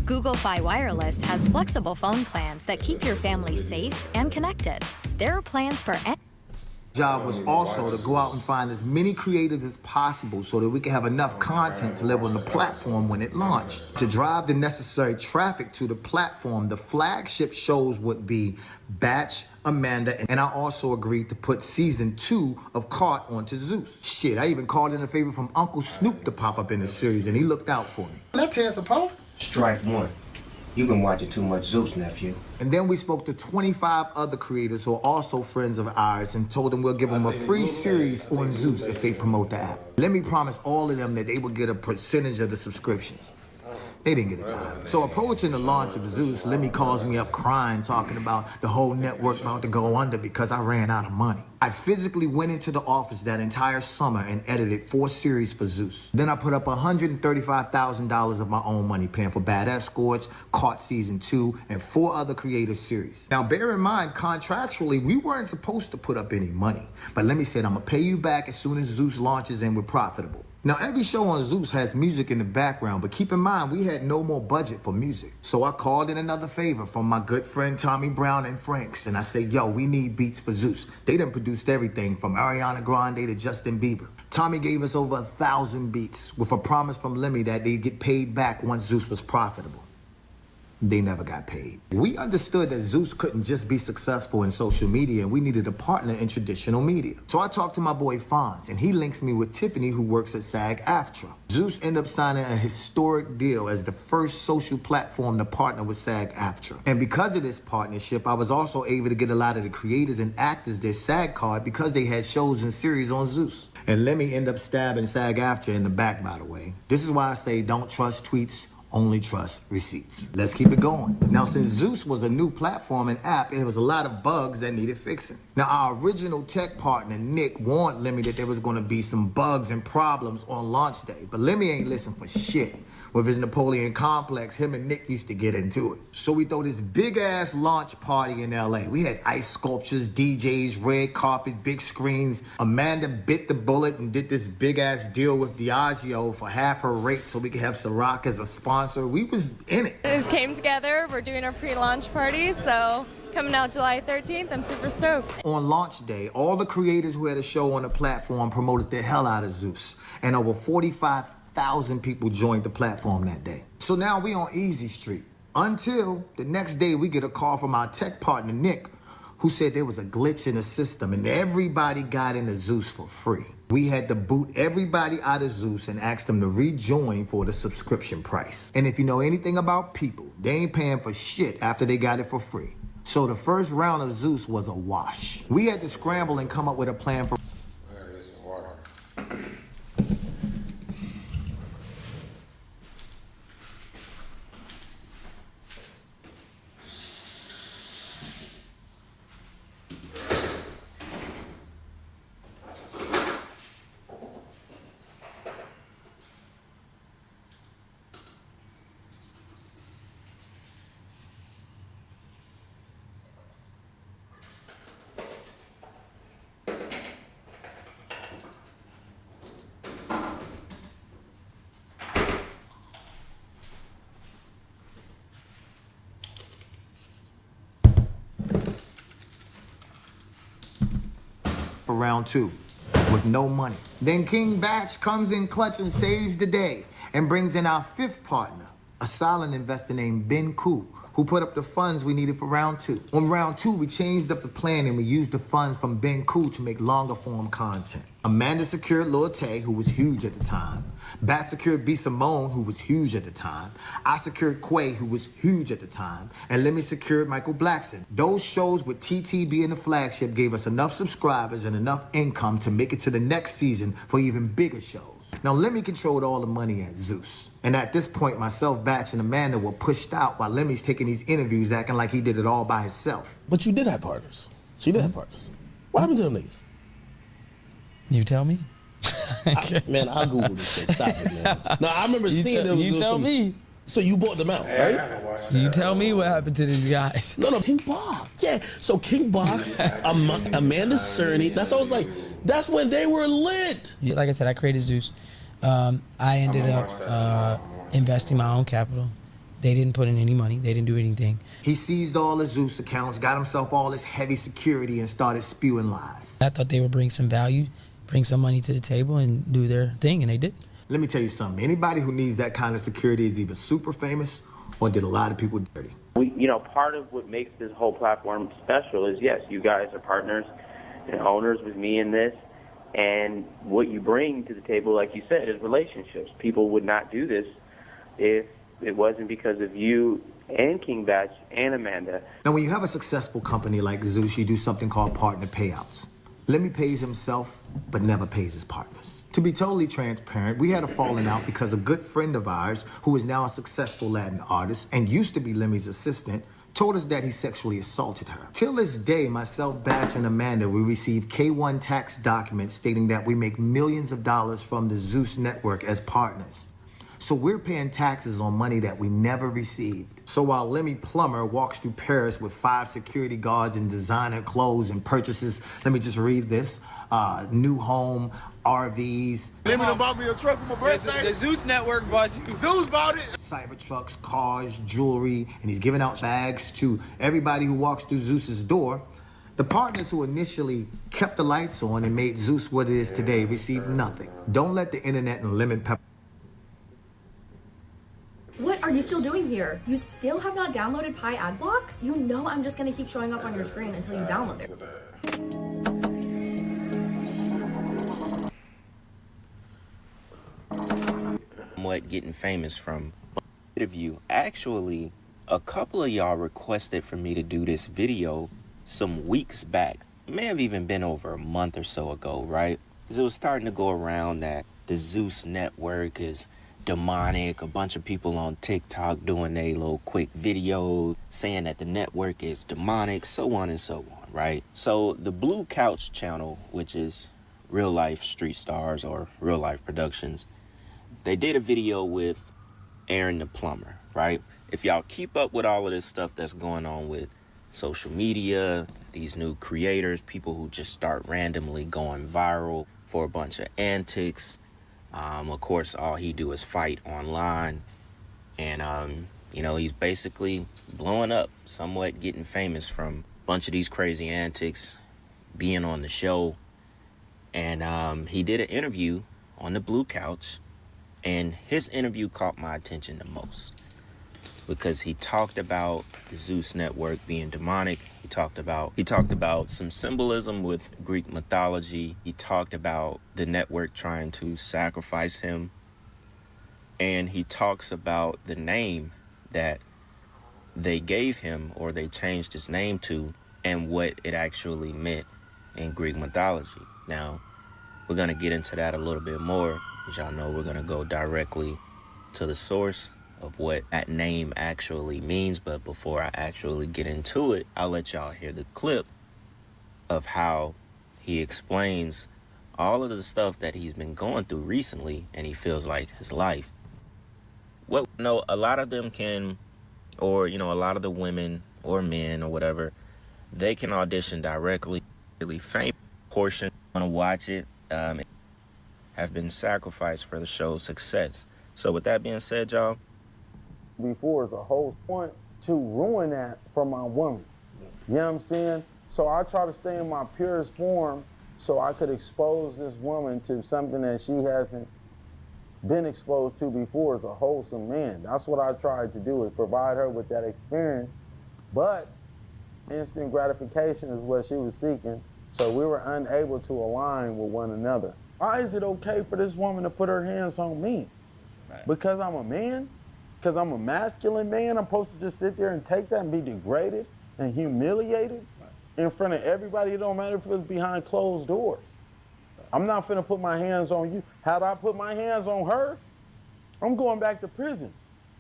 Google Fi Wireless has flexible phone plans that keep your family safe and connected. There are plans for Job was also to go out and find as many creators as possible so that we could have enough content to live on the platform when it launched. To drive the necessary traffic to the platform, the flagship shows would be Batch, Amanda, and I also agreed to put season 2 of Caught onto Zeus. Shit, I even called in a favor from Uncle Snoop to pop up in the series, and he looked out for me. Let's hear some power. Strike one. You've been watching too much Zeus, nephew. And then we spoke to 25 other creators who are also friends of ours and told them we'll give them a free series on Zeus if they promote the app. Let me promise all of them that they would get a percentage of the subscriptions. They didn't get a dime. So approaching the launch of Zeus, Lemmy calls me up crying, talking about the whole network about to go under because I ran out of money. I physically went into the office that entire summer and edited 4 series for Zeus. Then I put up $135,000 of my own money, paying for Bad Escorts, Caught Season 2, and 4 other creative series. Now, bear in mind, contractually, we weren't supposed to put up any money. But Lemmy said, I'm gonna pay you back as soon as Zeus launches and we're profitable. Now, every show on Zeus has music in the background, but keep in mind, we had no more budget for music. So I called in another favor from my good friend Tommy Brown and Franks, and I said, yo, we need beats for Zeus. They done produced everything from Ariana Grande to Justin Bieber. Tommy gave us over 1,000 beats with a promise from Lemmy that they'd get paid back once Zeus was profitable. They never got paid. We understood that Zeus couldn't just be successful in social media, and we needed a partner in traditional media. So I talked to my boy Fonz, and he links me with Tiffany, who works at SAG-AFTRA. Zeus ended up signing a historic deal as the first social platform to partner with SAG-AFTRA. And because of this partnership, I was also able to get a lot of the creators and actors their SAG card because they had shows and series on Zeus. And let me end up stabbing SAG-AFTRA in the back, by the way. This is why I say don't trust tweets, only trust receipts. Let's keep it going. Now, since Zeus was a new platform and app, there was a lot of bugs that needed fixing. Now, our original tech partner, Nick, warned Lemmy that there was gonna be some bugs and problems on launch day, but Lemmy ain't listen for shit. With his Napoleon complex, him and Nick used to get into it. So we throw this big-ass launch party in LA. We had ice sculptures, DJs, red carpet, big screens. Amanda bit the bullet and did this big-ass deal with Diageo for half her rate so we could have Ciroc as a sponsor. We was in it. It came together. We're doing our pre-launch party, so coming out July 13th, I'm super stoked. On launch day, all the creators who had a show on the platform promoted the hell out of Zeus, and over 45,000 people joined the platform that day. So now we on Easy Street. Until the next day we get a call from our tech partner, Nick, who said there was a glitch in the system and everybody got into Zeus for free. We had to boot everybody out of Zeus and ask them to rejoin for the subscription price. And if you know anything about people, they ain't paying for shit after they got it for free. So the first round of Zeus was a wash. We had to scramble and come up with a plan for... for round 2 with no money. Then King Batch comes in clutch and saves the day and brings in our 5th partner, a silent investor named Ben Koo, who put up the funds we needed for round 2. On round 2, we changed up the plan and we used the funds from Ben Koo to make longer form content. Amanda secured Lil Tay, who was huge at the time. Bat secured B. Simone, who was huge at the time. I secured Quay, who was huge at the time. And Lemmy secured Michael Blackson. Those shows with TT being the flagship gave us enough subscribers and enough income to make it to the next season for even bigger shows. Now, Lemmy controlled all the money at Zeus. And at this point, myself, Batch, and Amanda were pushed out while Lemmy's taking these interviews acting like he did it all by himself. But you did have partners. She did have partners. What happened to them niggas? You tell me. Man, I'll Google this shit. Stop it, man. No, I remember seeing them. You tell me. So you bought them out, right? You tell me what happened to these guys. No, King Bach. Yeah, so King Bach, Amanda Cerny, that's what I was like, that's when they were lit. Like I said, I created Zeus. I ended up investing my own capital. They didn't put in any money. They didn't do anything. He seized all his Zeus accounts, got himself all this heavy security, and started spewing lies. I thought they would bring some value, bring some money to the table, and do their thing, and they did. Let me tell you something. Anybody who needs that kind of security is either super famous or did a lot of people dirty. Part of what makes this whole platform special is, yes, you guys are partners and owners with me in this. And what you bring to the table, like you said, is relationships. People would not do this if it wasn't because of you and King Batch and Amanda. Now, when you have a successful company like Zeus, you do something called partner payouts. Lemmy pays himself, but never pays his partners. To be totally transparent, we had a falling out because a good friend of ours, who is now a successful Latin artist and used to be Lemmy's assistant, told us that he sexually assaulted her. Till this day, myself, Batch, and Amanda, we receive K1 tax documents stating that we make millions of dollars from the Zeus network as partners. So we're paying taxes on money that we never received. So while Lemmy Plummer walks through Paris with 5 security guards and designer clothes and purchases, let me just read this, new home, RVs. Lemmy done bought me a truck for my birthday. The Zeus network bought you. Zeus bought it. Cybertrucks, cars, jewelry, and he's giving out bags to everybody who walks through Zeus's door. The partners who initially kept the lights on and made Zeus what it is today received nothing. Don't let the internet and lemon pepper. What are you still doing here? You still have not downloaded Pi Adblock? You know I'm just gonna keep showing up on your screen until you download it. Somewhat getting famous from interview. Actually, a couple of y'all requested for me to do this video some weeks back. It may have even been over a month or so ago, right? Because it was starting to go around that the Zeus network is demonic. A bunch of people on TikTok doing their little quick videos saying that the network is demonic, so on and so on, right? So the Blue Couch channel, which is Real Life Street Stars or Real Life Productions, they did a video with Aaron the Plumber, right? If y'all keep up with all of this stuff that's going on with social media, these new creators, people who just start randomly going viral for a bunch of antics. Of course, all he do is fight online. And, he's basically blowing up, somewhat getting famous from a bunch of these crazy antics, being on the show. And he did an interview on the Blue Couch. And his interview caught my attention the most because he talked about the Zeus network being demonic. He talked about some symbolism with Greek mythology. He talked about the network trying to sacrifice him. And he talks about the name that they gave him, or they changed his name to, and what it actually meant in Greek mythology. Now, we're going to get into that a little bit more. As y'all know, we're going to go directly to the source of what that name actually means. But before I actually get into it, I'll let y'all hear the clip of how he explains all of the stuff that he's been going through recently, and he feels like his life. A lot of them can, or, a lot of the women or men or whatever, they can audition directly. Really famous portion, want to watch it, have been sacrificed for the show's success. So with that being said, y'all, before is a whole point to ruin that for my woman. You know what I'm saying? So I try to stay in my purest form so I could expose this woman to something that she hasn't been exposed to before as a wholesome man. That's what I tried to do, is provide her with that experience. But instant gratification is what she was seeking, so we were unable to align with one another. Why is it okay for this woman to put her hands on me? Right. Because I'm a man? Because I'm a masculine man? I'm supposed to just sit there and take that and be degraded and humiliated in front of everybody? It don't matter if it's behind closed doors. I'm not finna put my hands on you. Had I put my hands on her, I'm going back to prison.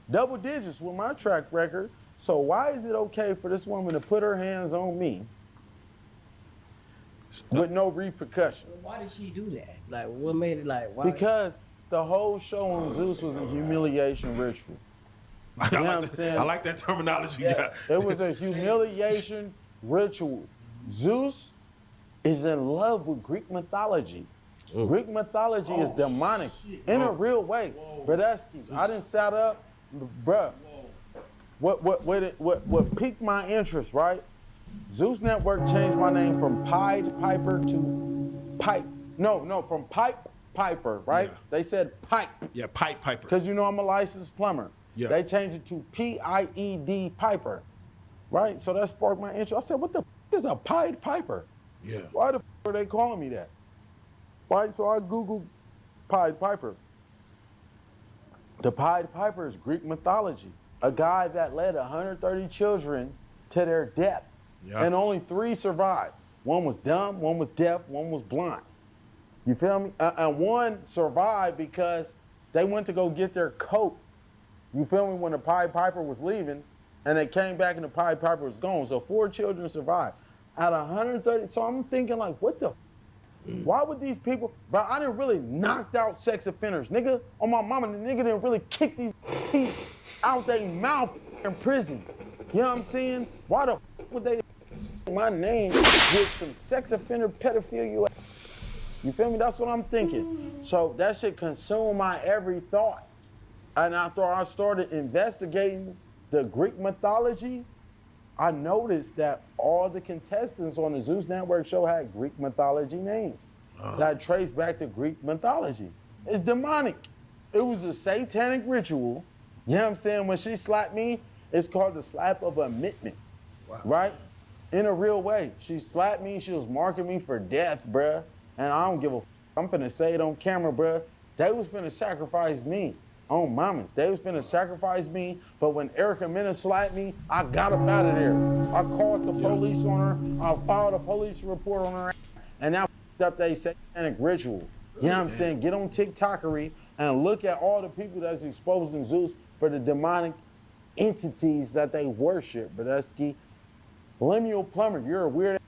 Double digits with my track record. So why is it okay for this woman to put her hands on me with no repercussions? Why did she do that? Like, what made it like, why? Because the whole show on Zeus was a humiliation ritual. You know what I'm saying? I like that terminology. Yes, it was a humiliation ritual. Zeus is in love with Greek mythology. Greek mythology is demonic in a real way. Brodesky, I didn't sat up, bruh. What piqued my interest, right? Zeus Network changed my name from Pied Piper to Pipe. No, from Pipe Piper, right? Yeah. They said Pipe. Yeah, Pipe Piper. Because you know I'm a licensed plumber. Yeah. They changed it to P-I-E-D Piper, right? So that sparked my interest. I said, what the is a Pied Piper? Yeah. Why the are they calling me that? Right, so I Googled Pied Piper. The Pied Piper is Greek mythology. A guy that led 130 children to their death. Yeah. And only 3 survived. One was dumb, one was deaf, one was blind. You feel me? And one survived because they went to go get their coat. You feel me? When the Pied Piper was leaving, and they came back and the Pied Piper was gone. So 4 children survived. Out of 130, so I'm thinking like, what the why would these people, but I didn't really knocked out sex offenders, nigga. On my mama, the nigga didn't really kick these teeth out their mouth in prison. You know what I'm saying? Why the would they my name with some sex offender pedophilia? You feel me? That's what I'm thinking. So that shit consumed my every thought. And after I started investigating the Greek mythology, I noticed that all the contestants on the Zeus Network show had Greek mythology names that trace back to Greek mythology. It's demonic. It was a satanic ritual. You know what I'm saying? When she slapped me, it's called the slap of admittment, right? In a real way. She slapped me, she was marking me for death, bruh. And I don't give a I'm finna say it on camera, bruh. They was finna sacrifice me. On mamas. They was finna sacrifice me, but when Erica Mena slapped me, I got up out of there. I called the police on her, I filed a police report on her, and now up they satanic ritual. You know what I'm saying? Get on TikTokery and look at all the people that's exposing Zeus for the demonic entities that they worship. Brodesky, Millennial Plumber, you're a weird,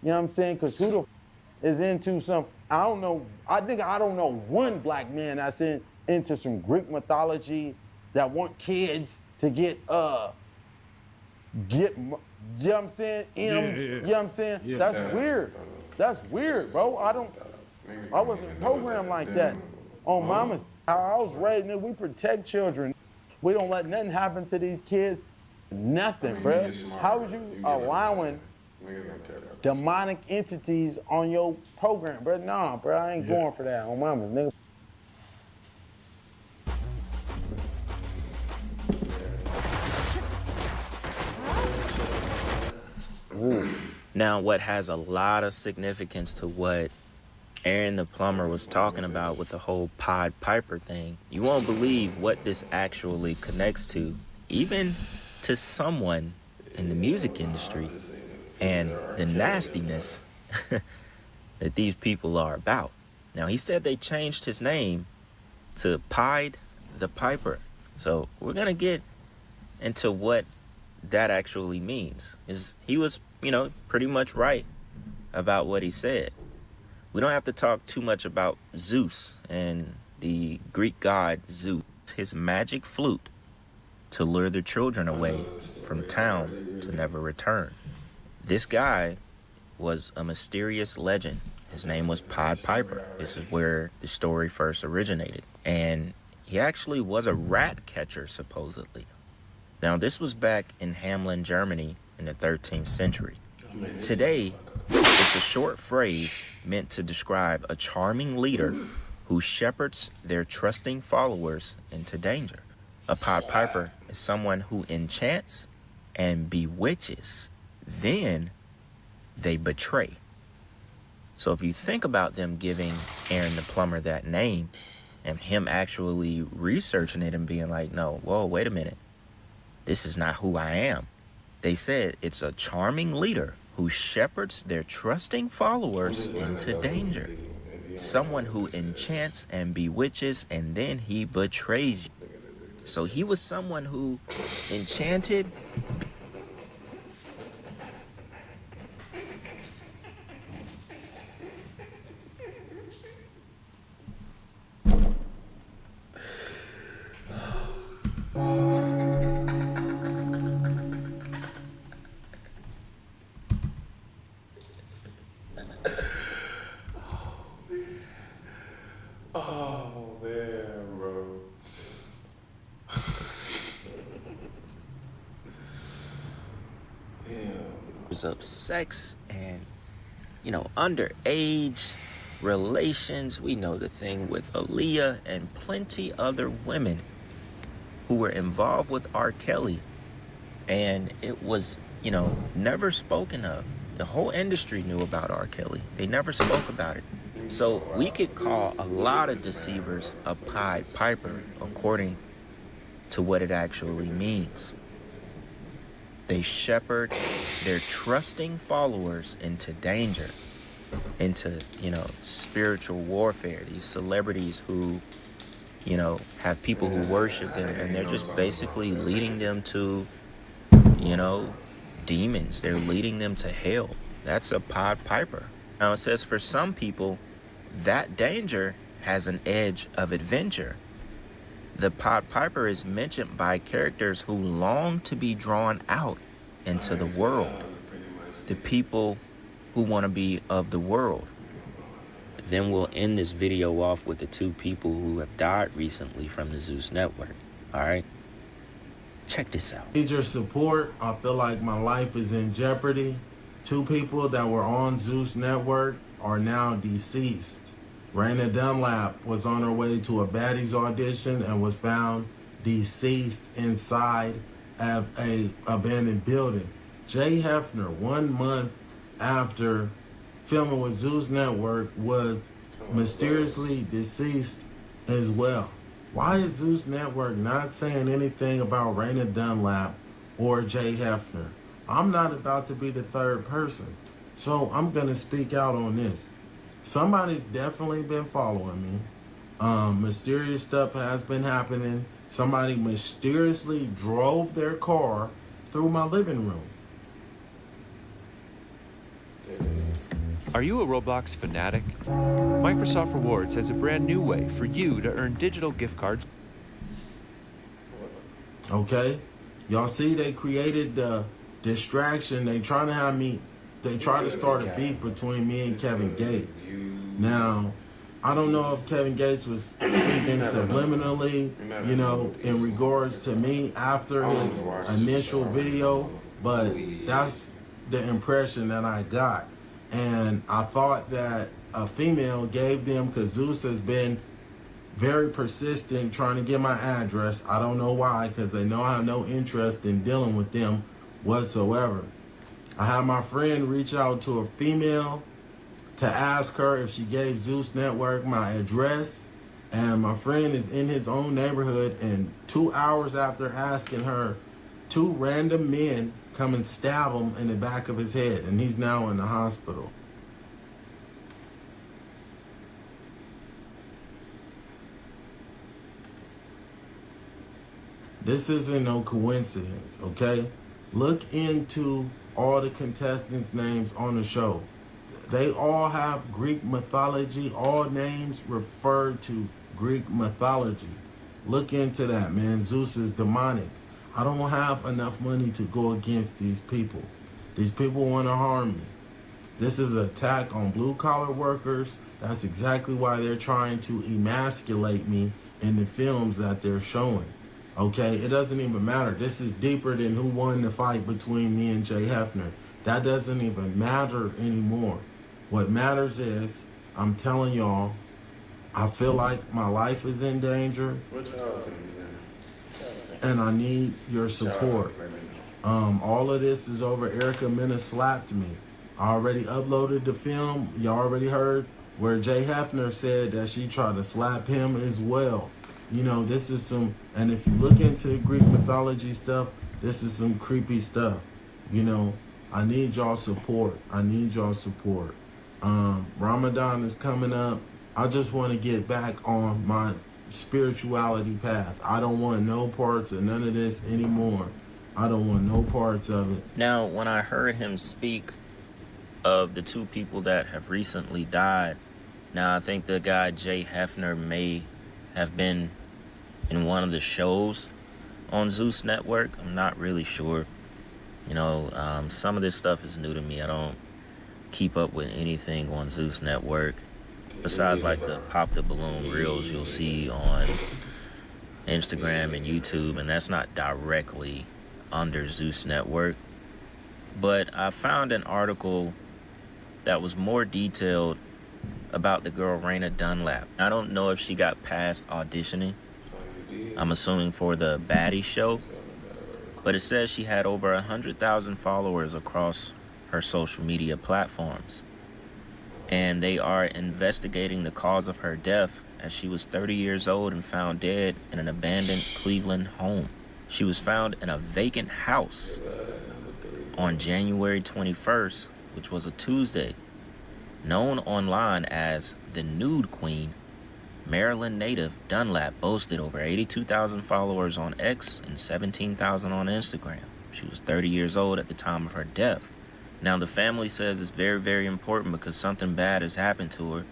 you know what I'm saying? Because who the is into some, I don't know, I don't know one black man that's into some Greek mythology that want kids to get, you know what I'm saying? You know what I'm saying? Yeah. That's weird. That's weird, bro. I wasn't programmed like that. On mama's, how I was raised, we protect children. We don't let nothing happen to these kids. Nothing, bro. How are you allowing demonic entities on your program, bro? Nah, bro, I ain't going for that. On mama's, nigga. Now, what has a lot of significance to what Aaron the Plumber was talking about with the whole Pied Piper thing, you won't believe what this actually connects to, even to someone in the music industry, and the nastiness that these people are about. Now, he said they changed his name to Pied the Piper. So we're going to get into what that actually means. He was, pretty much right about what he said. We don't have to talk too much about Zeus and the Greek god Zeus, his magic flute to lure the children away from town to never return. This guy was a mysterious legend. His name was Pied Piper. This is where the story first originated. And he actually was a rat catcher, supposedly. Now, this was back in Hamelin, Germany in the 13th century. Today, it's a short phrase meant to describe a charming leader who shepherds their trusting followers into danger. A Pied Piper is someone who enchants and bewitches. Then they betray. So if you think about them giving Aaron the Plumber that name and him actually researching it and being like, no, whoa, wait a minute. This is not who I am. They said it's a charming leader who shepherds their trusting followers into danger. someone who enchants and bewitches, and then he betrays you. So he was someone who enchanted. Oh man, bro. Of sex and, underage relations. We know the thing with Aaliyah and plenty other women who were involved with R. Kelly. And it was, never spoken of. The whole industry knew about R. Kelly. They never spoke about it. So we could call a lot of deceivers a Pied Piper according to what it actually means. They shepherd their trusting followers into danger, into, spiritual warfare. These celebrities who, have people who worship them, and they're just basically leading them to, demons. They're leading them to hell. That's a Pied Piper. Now it says for some people, that danger has an edge of adventure. The Pied Piper is mentioned by characters who long to be drawn out into the world. The people who want to be of the world. Then we'll end this video off with the two people who have died recently from the Zeus Network. All right? Check this out. Need your support. I feel like my life is in jeopardy. Two people that were on Zeus Network are now deceased. Raina Dunlap was on her way to a Baddies audition and was found deceased inside of a abandoned building. Jay Hefner, 1 month after filming with Zeus Network, was mysteriously deceased as well. Why is Zeus Network not saying anything about Raina Dunlap or Jay Hefner? I'm not about to be the third person, so I'm gonna speak out on this. Somebody's definitely been following me. Mysterious stuff has been happening. Somebody mysteriously drove their car through my living room. Are you a Roblox fanatic? Microsoft Rewards has a brand new way for you to earn digital gift cards. Okay? Y'all see they created the distraction. They trying to have me, they try to start a beef between me and Kevin Gates. Now, I don't know if Kevin Gates was speaking subliminally, in regards to me after his initial video, but that's the impression that I got. And I thought that a female gave them, because Zeus has been very persistent trying to get my address. I don't know why, because they know I have no interest in dealing with them whatsoever. I had my friend reach out to a female to ask her if she gave Zeus Network my address, and my friend is in his own neighborhood, and 2 hours after asking her, 2 random men come and stab him in the back of his head, and he's now in the hospital. This isn't no coincidence, okay? Look into all the contestants' names on the show. They all have Greek mythology. All names refer to Greek mythology. Look into that, man. Zeus is demonic. I don't have enough money to go against these people. These people want to harm me. This is an attack on blue-collar workers. That's exactly why they're trying to emasculate me in the films that they're showing. Okay, it doesn't even matter. This is deeper than who won the fight between me and Jay Hefner. That doesn't even matter anymore. What matters is, I'm telling y'all, I feel like my life is in danger, and I need your support. All of this is over Erica Mena slapped me. I already uploaded the film. Y'all already heard where Jay Hefner said that she tried to slap him as well. This is some, and if you look into the Greek mythology stuff, this is some creepy stuff. I need y'all support. I need y'all support. Ramadan is coming up. I just want to get back on my spirituality path. I don't want no parts of none of this anymore. I don't want no parts of it. Now, when I heard him speak of the two people that have recently died, now I think the guy Jay Hefner may have been in one of the shows on Zeus Network. I'm not really sure. You know, some of this stuff is new to me. I don't keep up with anything on Zeus Network besides like the Pop the Balloon reels you'll see on Instagram and YouTube, and that's not directly under Zeus Network. But I found an article that was more detailed about the girl Raina Dunlap. I don't know if she got past auditioning. I'm assuming for the Baddie show. But it says she had over 100,000 followers across her social media platforms. And they are investigating the cause of her death, as she was 30 years old and found dead in an abandoned Cleveland home. She was found in a vacant house on January 21st, which was a Tuesday. Known online as the Nude Queen, Maryland native Dunlap boasted over 82,000 followers on X and 17,000 on Instagram. She was 30 years old at the time of her death. Now, the family says it's very, very important because something bad has happened to her,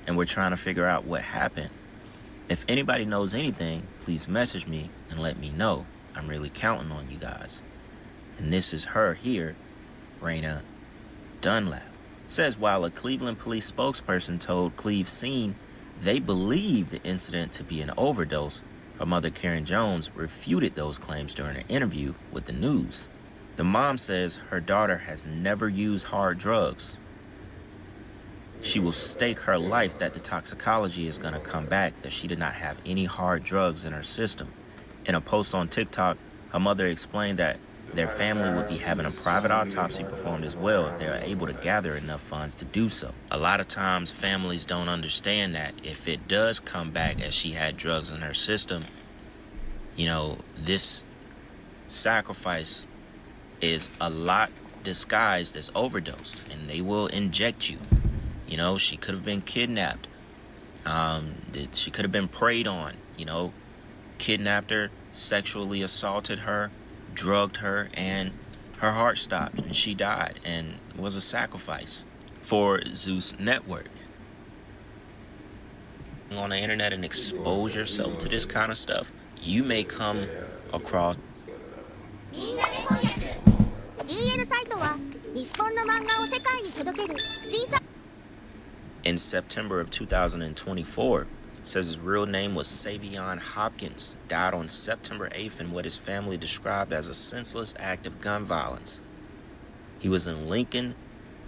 and we're trying to figure out what happened. If anybody knows anything, please message me and let me know. I'm really counting on you guys. And this is her here, Raina Dunlap. Says while a Cleveland police spokesperson told Cleve Scene they believed the incident to be an overdose, her mother Karen Jones refuted those claims during an interview with the news. The mom says her daughter has never used hard drugs. She will stake her life that the toxicology is going to come back, that she did not have any hard drugs in her system. In a post on TikTok, her mother explained that their family would be having a private autopsy performed as well if they are able to gather enough funds to do so. A lot of times families don't understand that if it does come back as she had drugs in her system, you know, this sacrifice is a lot disguised as overdosed, and they will inject you. You know, she could have been kidnapped. She could have been preyed on, you know, kidnapped her, sexually assaulted her, drugged her, and her heart stopped and she died and was a sacrifice. For Zeus Network, on the internet and expose yourself to this kind of stuff, you may come across in September of 2024. Says his real name was Savion Hopkins, died on September 8th in what his family described as a senseless act of gun violence. He was in Lincoln,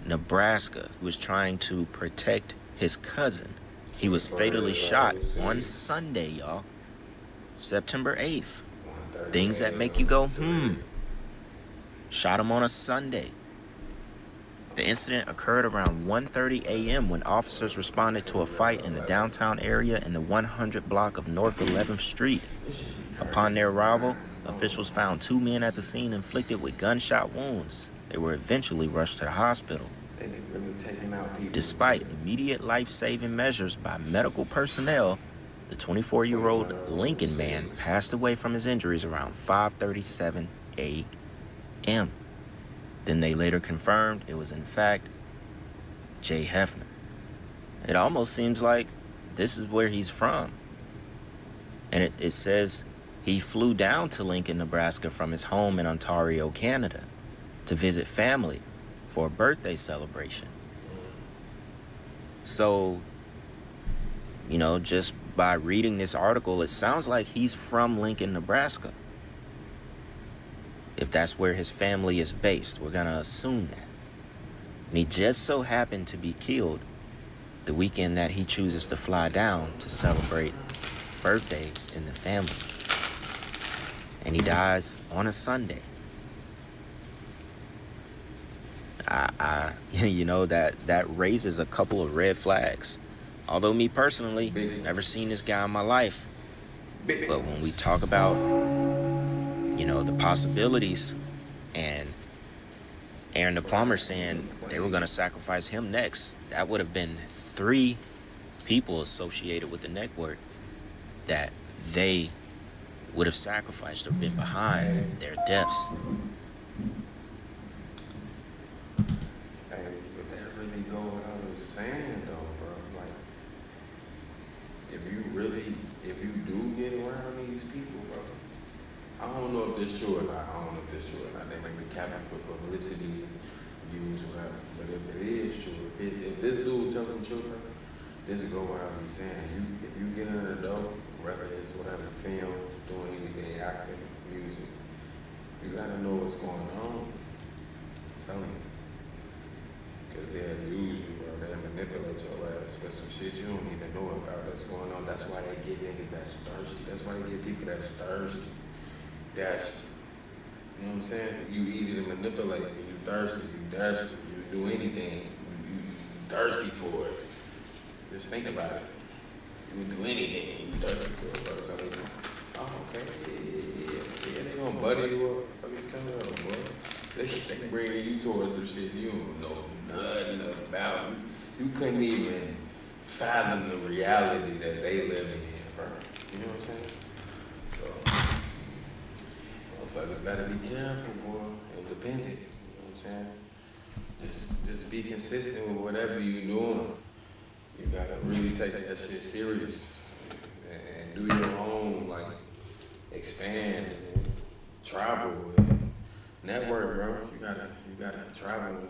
Nebraska. He was trying to protect his cousin. He was fatally shot on Sunday, y'all. September 8th. Things that make you go, Shot him on a Sunday. The incident occurred around 1:30 a.m. when officers responded to a fight in the downtown area in the 100 block of North 11th Street. Upon their arrival, officials found two men at the scene inflicted with gunshot wounds. They were eventually rushed to the hospital. Despite immediate life-saving measures by medical personnel, the 24-year-old Lincoln man passed away from his injuries around 5:37 a.m. Then they later confirmed it was in fact Jay Hefner. It almost seems like this is where he's from. And it says he flew down to Lincoln, Nebraska from his home in Ontario, Canada, to visit family for a birthday celebration. So, you know, just by reading this article, it sounds like he's from Lincoln, Nebraska. If that's where his family is based, we're going to assume that. And he just so happened to be killed the weekend that he chooses to fly down to celebrate birthday in the family. And he dies on a Sunday. You know, that raises a couple of red flags. Although me personally, never seen this guy in my life. But when we talk about, you know, the possibilities, and Aaron the plumber saying they were going to sacrifice him next, that would have been 3 people associated with the network that they would have sacrificed or been behind their deaths. Hey, but that really go what I was saying though, bro. Like, if you do get around these people, bro, I don't know if this true or not. They may be capping for publicity, views, whatever. But if it is true, if this dude telling the truth, this is go what I be saying. If you get in the door, whether it's whatever, film, doing anything, acting, music, you gotta know what's going on. I'm telling you. Because they'll use you, bro. They'll manipulate your ass with some shit you don't even know about that's going on. That's why they get niggas that's thirsty. That's why they get people that's thirsty. That's, you know what I'm saying? You easy to manipulate because you thirsty, you desperate, you do anything, you thirsty for it. Just think about it. You would do anything, you thirsty for it, bro. So they go, oh, okay, yeah, they gonna buddy you up. What you talking about, boy? They bringing you towards some shit you don't know nothing about. You couldn't even fathom the reality that they live in, bro. You know what I'm saying? So, motherfuckers better be careful, boy. Independent. You know what I'm saying? Just be consistent with whatever you're doing. You gotta really take that shit serious and do your own, like, expand and travel and network, bro. You gotta travel.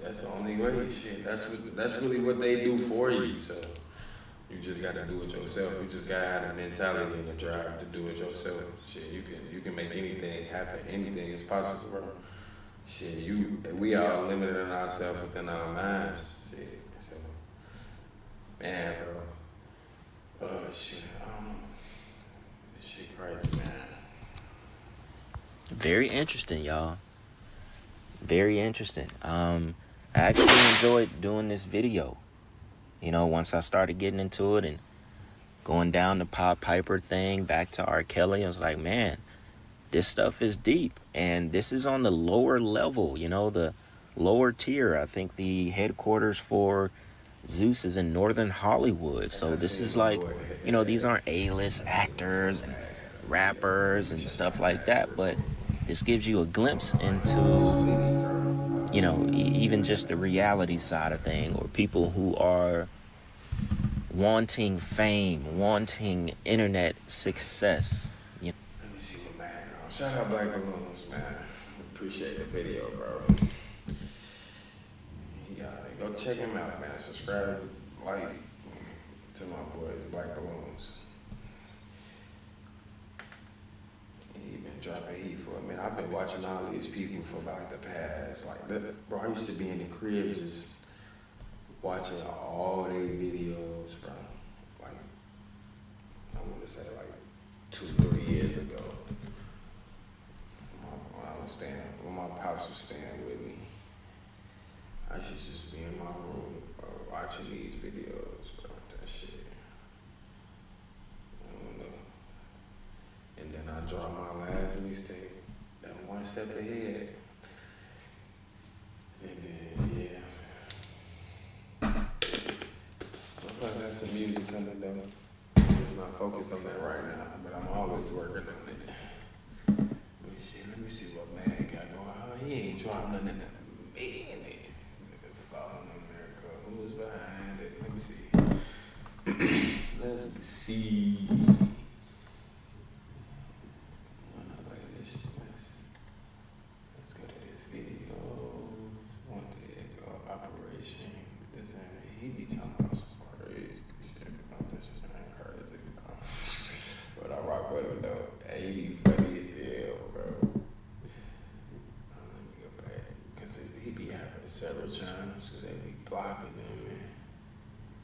That's the only way. Shit, that's really what they do for you. So you just gotta do it yourself. You just gotta have the mentality and the drive to do it yourself. Shit, you can make anything happen. Anything is possible, bro. Shit, we are limited in ourselves within our minds. Shit, so, man, bro. Shit, I don't know. This shit crazy, man. Very interesting, y'all. Very interesting. I actually enjoyed doing this video. You know, once I started getting into it and going down the Pop Piper thing, back to R. Kelly, I was like, man, this stuff is deep. And this is on the lower level, you know, the lower tier. I think the headquarters for Zeus is in Northern Hollywood. So this is like, you know, these aren't A-list actors and rappers and stuff like that. But this gives you a glimpse into, you know, even just the reality side of thing, or people who are wanting fame, wanting internet success. You know? Let me see what man. Shout out Black Balloons, man. Appreciate the video, bro. You gotta go check him out, man. Subscribe, like to my boys, Black Balloons. He been dropping heat for a minute. I've been watching all these people for like the past, bro, I used to be in the crib just watching all their videos, bro. Like, I want to say like 2-3 years ago. When my pops was staying with me, I used to just be in my room watching these videos, bro. That shit. I don't know. And then I dropped my last mixtape, that One Step Ahead. And then, yeah. I got some music coming down. I'm just not focused on that right now, but I'm always working on it. But shit, let me see what man got going on. He ain't dropped nothing in a minute. Falling America. Who's behind it? Let me see. Let's see. Let's go to this video. One day ago, Operation. He be telling us some crazy shit. This is not crazy. But I rock with him though. Hey, he be funny as hell, bro. Let me go back. Cause he be having several channels cause they be blocking him, man.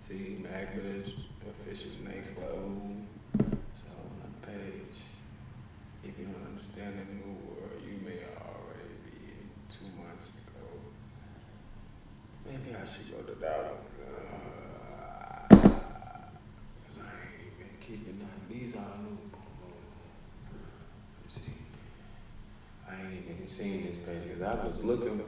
See, Mac with his official next level. So on the page. If you don't understand the new world, you may already be 2 months ago. Maybe I should go to that one. Cause I ain't been keeping none. These are new. See, I ain't even seen this page cause I was looking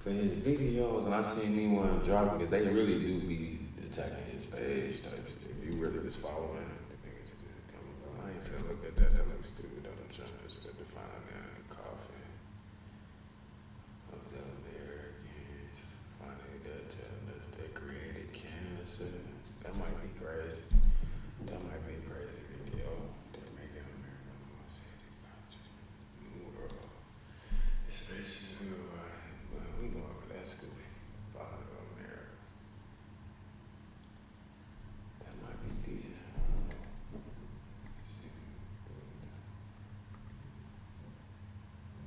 for his videos, and I seen me one drop because they really do be attacking his page type shit. If you really was following the niggas just coming on. I ain't finna look at that. That looks stupid. I'm trying to just to find that coffin of the Americans. Finally, they're telling us they created cancer. That might be crazy. That might be a crazy video. They're making America more city conscious. New world. This is real, right? But we know that's good. Father of America. That might be decent.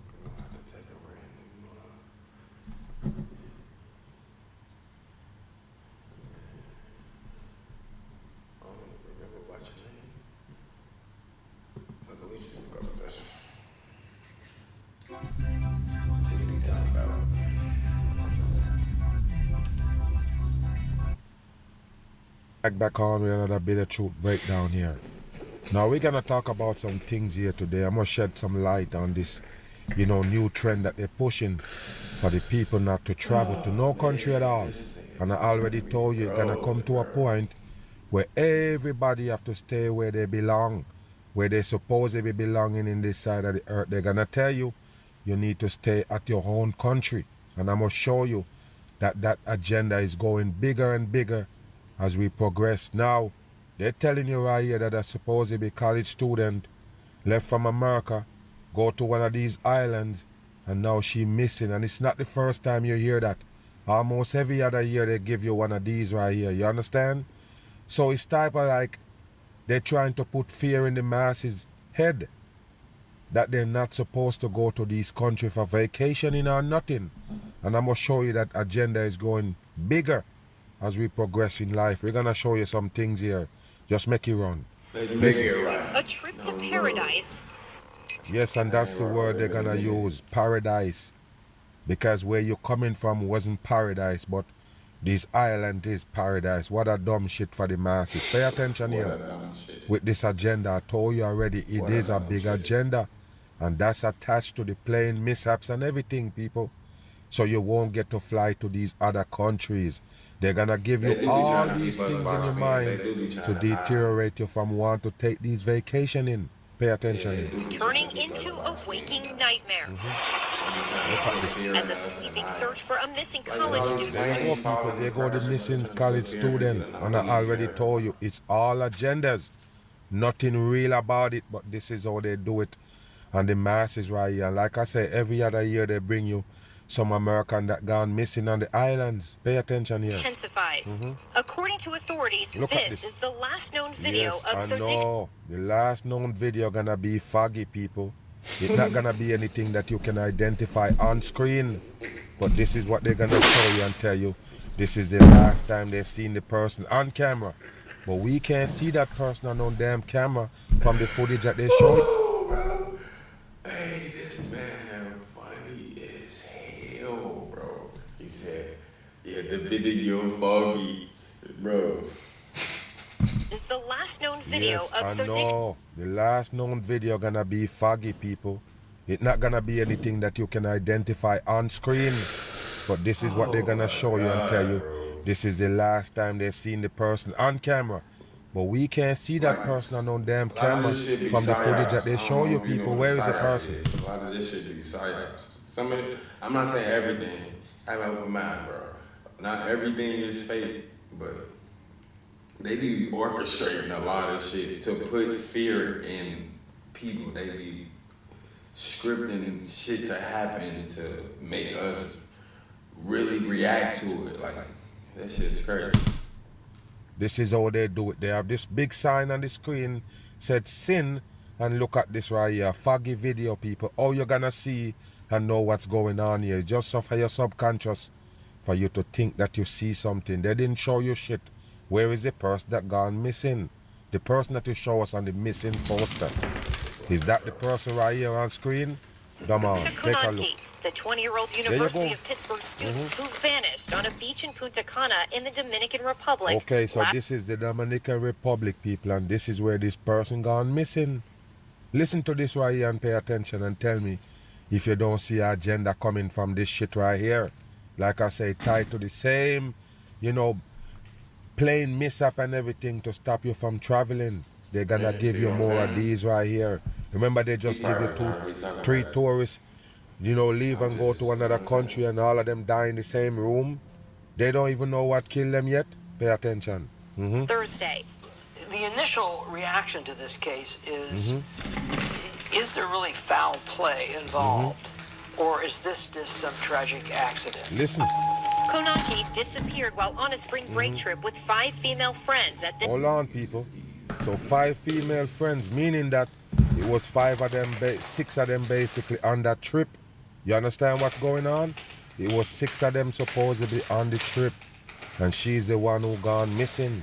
We're gonna have to take a random I don't remember watching it. But we just go with this one. See what we talking about. Back on with another bit of truth breakdown here. Now we're gonna talk about some things here today. I'm gonna shed some light on this, new trend that they're pushing for the people not to travel to no country at all. And I already told you it's gonna come to a point where everybody have to stay where they belong, where they supposedly be belonging in this side of the earth. They're gonna tell you need to stay at your own country. And I'm gonna show you that agenda is going bigger and bigger as we progress. Now, they're telling you right here that a supposedly college student left from America, go to one of these islands, and now she missing. And it's not the first time you hear that. Almost every other year they give you one of these right here. You understand? So it's type of like they're trying to put fear in the masses' head that they're not supposed to go to these countries for vacationing or nothing. And I'm going to show you that agenda is going bigger as we progress in life. We're going to show you some things here. Just make it run. A trip to paradise. Yes, and that's the word they're going to use, paradise. Because where you're coming from wasn't paradise, but this island is paradise. What a dumb shit for the masses. Pay attention here. With this agenda, I told you already, it is a big agenda. And that's attached to the plane mishaps and everything, people. So you won't get to fly to these other countries. They're going to give you all these things in your mind to deteriorate you from wanting to take these vacationing. Pay attention. Turning into a waking nightmare. As a sweeping search for a missing college student. They go the missing college student. And I already told you, it's all agendas. Nothing real about it, but this is how they do it. And the masses right here. And like I say, every other year they bring you some American that gone missing on the islands. Pay attention here. Intensifies. According to authorities, this is the last known video of Sodiq. The last known video gonna be foggy, people. It's not gonna be anything that you can identify on screen. But this is what they're gonna show you and tell you. This is the last time they've seen the person on camera. But we can't see that person on no damn camera from the footage that they showed. Hey, this man funny as hell, bro. He said, yeah, the video foggy, bro. This is the last known video of Sodiq. No, the last known video gonna be foggy, people. It's not gonna be anything that you can identify on screen. But this is what they're gonna show you and tell you. This is the last time they've seen the person on camera. But we can't see that person on no damn camera from the footage that they show you, people. Where is the person? A lot of this shit be psyops. I'm not saying everything. I have an open mind, bro. Not everything is fake, but they be orchestrating a lot of shit to put fear in people. They be scripting shit to happen to make us really react to it. Like, that shit's crazy. This is how they do it. They have this big sign on the screen said sin, and look at this right here, foggy video, people. All you're gonna see and know what's going on here. Just so for your subconscious for you to think that you see something. They didn't show you shit. Where is the person that gone missing? The person that you show us on the missing poster. Is that the person right here on screen? Come on, take a look. The 20-year-old University of Pittsburgh student who vanished on a beach in Punta Cana in the Dominican Republic. Okay, so this is the Dominican Republic, people, and this is where this person gone missing. Listen to this right here and pay attention and tell me if you don't see an agenda coming from this shit right here. like I say, tied to the same, you know, plane mishap and everything to stop you from traveling. They're gonna give you more of these right here. Remember, they just give you 3 tourists, you know, leave and go to another country and all of them die in the same room. They don't even know what killed them yet. Pay attention. Thursday. The initial reaction to this case is there really foul play involved? Or is this just some tragic accident? Listen. Konanki disappeared while on a spring break trip with 5 female friends at the... Hold on, people. So 5 female friends, meaning that it was 5 of them, 6 of them basically on that trip. You understand what's going on? It was 6 of them supposedly on the trip. And she's the one who gone missing.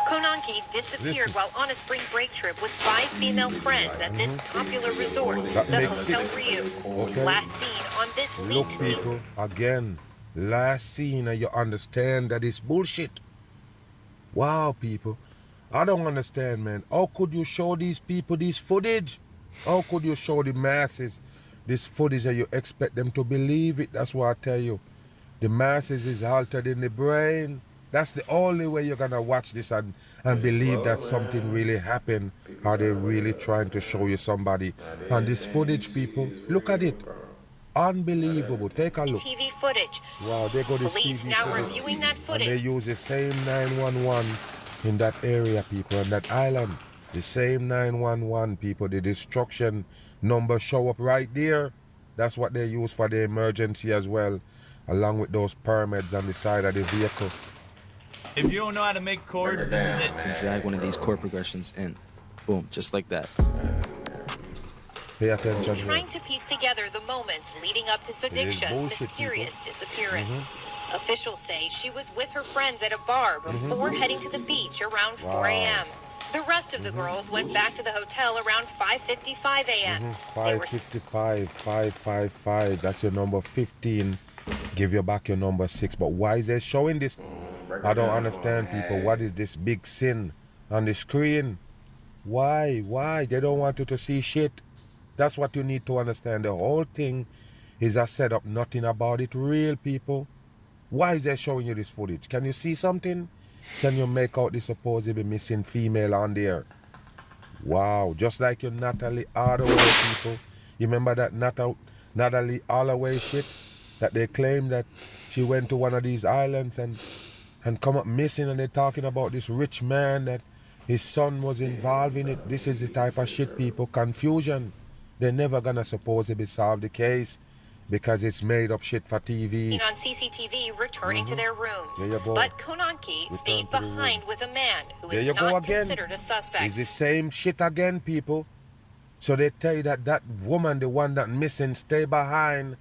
Konanki disappeared while on a spring break trip with 5 female friends at this popular resort, the Hotel Ryu. Okay. Last seen on this Look, leaked season. people, again, last scene, and you understand that it's bullshit. Wow, people. I don't understand, man. How could you show these people this footage? How could you show the masses this footage and you expect them to believe it? That's what I tell you. The masses is altered in the brain. That's the only way you're gonna watch this and believe that something really happened. Are they really trying to show you somebody? And this footage, people, look at it. Unbelievable. Take a look. TV footage. Wow, they got this Police TV now footage. reviewing that And footage. they use the same 911 in that area, people, on that island. The same 911, people. The destruction number show up right there. That's what they use for the emergency as well, along with those pyramids on the side of the vehicle. If you don't know how to make chords, this is it. And drag one of these chord progressions in. Boom, just like that. Pay attention. Trying to piece together the moments leading up to Sodiksha's mysterious disappearance. Officials say she was with her friends at a bar before heading to the beach around 4 a.m. The rest of the girls went back to the hotel around 5:55 a.m. 555, 555. That's your number 15. Give you back your number 6. But why is they showing this? I don't understand, people. What is this big sin on the screen? Why? Why? They don't want you to see shit. That's what you need to understand. The whole thing is a setup. Nothing about it real, people. Why is they showing you this footage? Can you see something? Can you make out the supposedly missing female on there? Wow. Just like your Natalie Holloway, people. You remember that Natalie Holloway shit? That they claim that she went to one of these islands and come up missing, and they're talking about this rich man that his son was involved in it. This is the type of shit, people. Confusion. They're never gonna supposedly solve the case because it's made up shit for TV. On CCTV returning to their rooms. There you go. But Konanki stayed behind with a man who There is you go not again. considered a suspect. It's the same shit again, people. So they tell you that woman, the one that missing, stay behind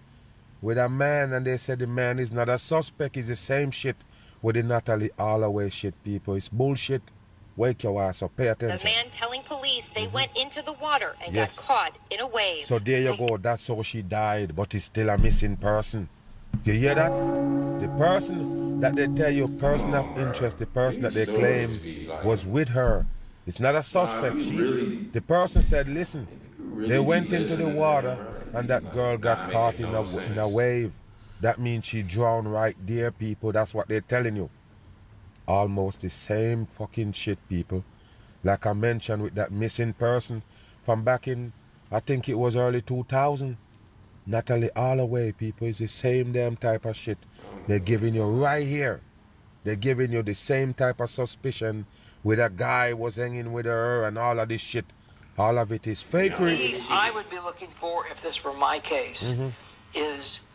with a man, and they say the man is not a suspect. It's the same shit with the Natalie Holloway shit, people. It's bullshit. Wake your ass up. Pay The attention. man telling police they went into the water and Yes. got caught in a wave. So there you go. That's how she died, but it's still a missing person. You hear that? The person that they tell you, person of interest, the person that they claim was with her, it's not a suspect. The person said, listen, they went into the water and that girl got caught in a wave. That means she drowned right there, people. That's what they're telling you. Almost the same fucking shit, people. Like I mentioned with that missing person from back in, I think it was early 2000. Natalie Holloway, people, is the same damn type of shit. They're giving you right here. They're giving you the same type of suspicion with a guy was hanging with her and all of this shit. All of it is fakery. I would be looking for, if this were my case, is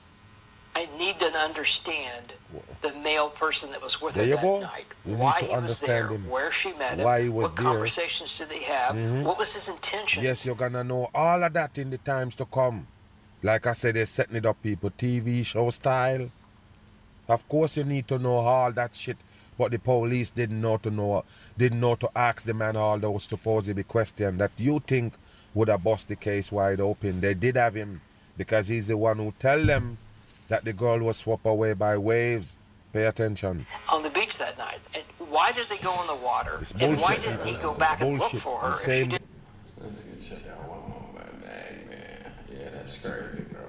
I need to understand the male person that was with her There you that go. night. You need Why to he was there, understand him. where she met him, Why he was what there. conversations did they have, what was his intention. Yes, you're gonna know all of that in the times to come. Like I said, they're setting it up, people. TV show style. Of course you need to know all that shit. But the police didn't know to ask the man all those supposedly questions that you think would have bust the case wide open. They did have him because he's the one who tell them that the girl was swept away by waves. Pay attention. On the beach that night. And why did they go in the water? It's And why bullshit, didn't he people. go back and look Bullshit. for her? The If she same- did Let's check out one more, man. Yeah, that's crazy, bro.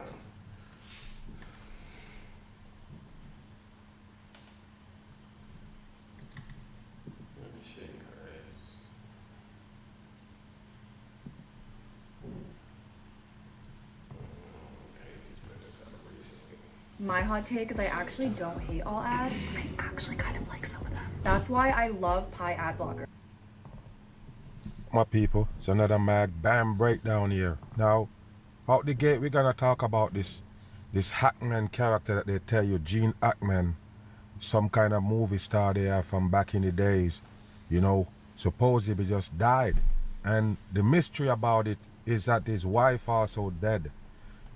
My hot take is I actually don't hate all ads. I actually kind of like some of them. That's why I love Pi Ad Blocker. My people, it's another Mag Bam breakdown here. Now, out the gate, we're gonna talk about this Hackman character that they tell you, Gene Hackman, some kind of movie star they are from back in the days, you know, supposedly just died. And the mystery about it is that his wife also dead.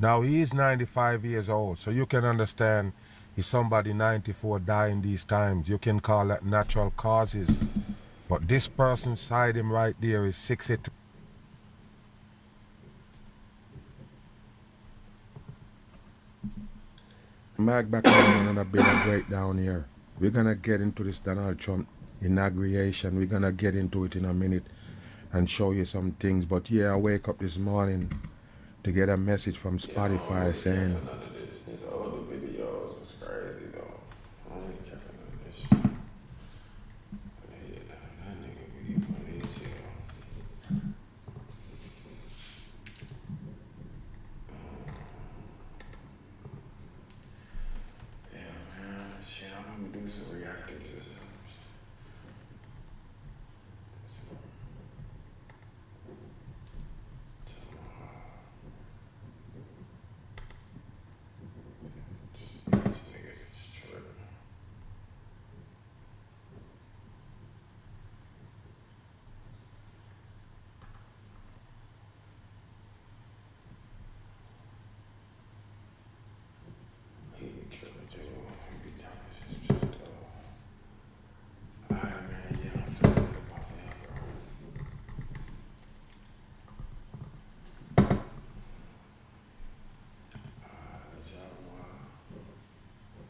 Now he is 95 years old, so you can understand if somebody 94 dying these times, you can call that natural causes. But this person side him right there is 62. Mag back on another bit of breakdown here. We're gonna get into this Donald Trump inauguration. We're gonna get into it in a minute and show you some things. But yeah, I wake up this morning to get a message from Spotify saying His older videos was crazy though. I don't even care for none of this shit. Yeah, that nigga be funny as hell. Yeah, man. Shit, I'm gonna do some reacting to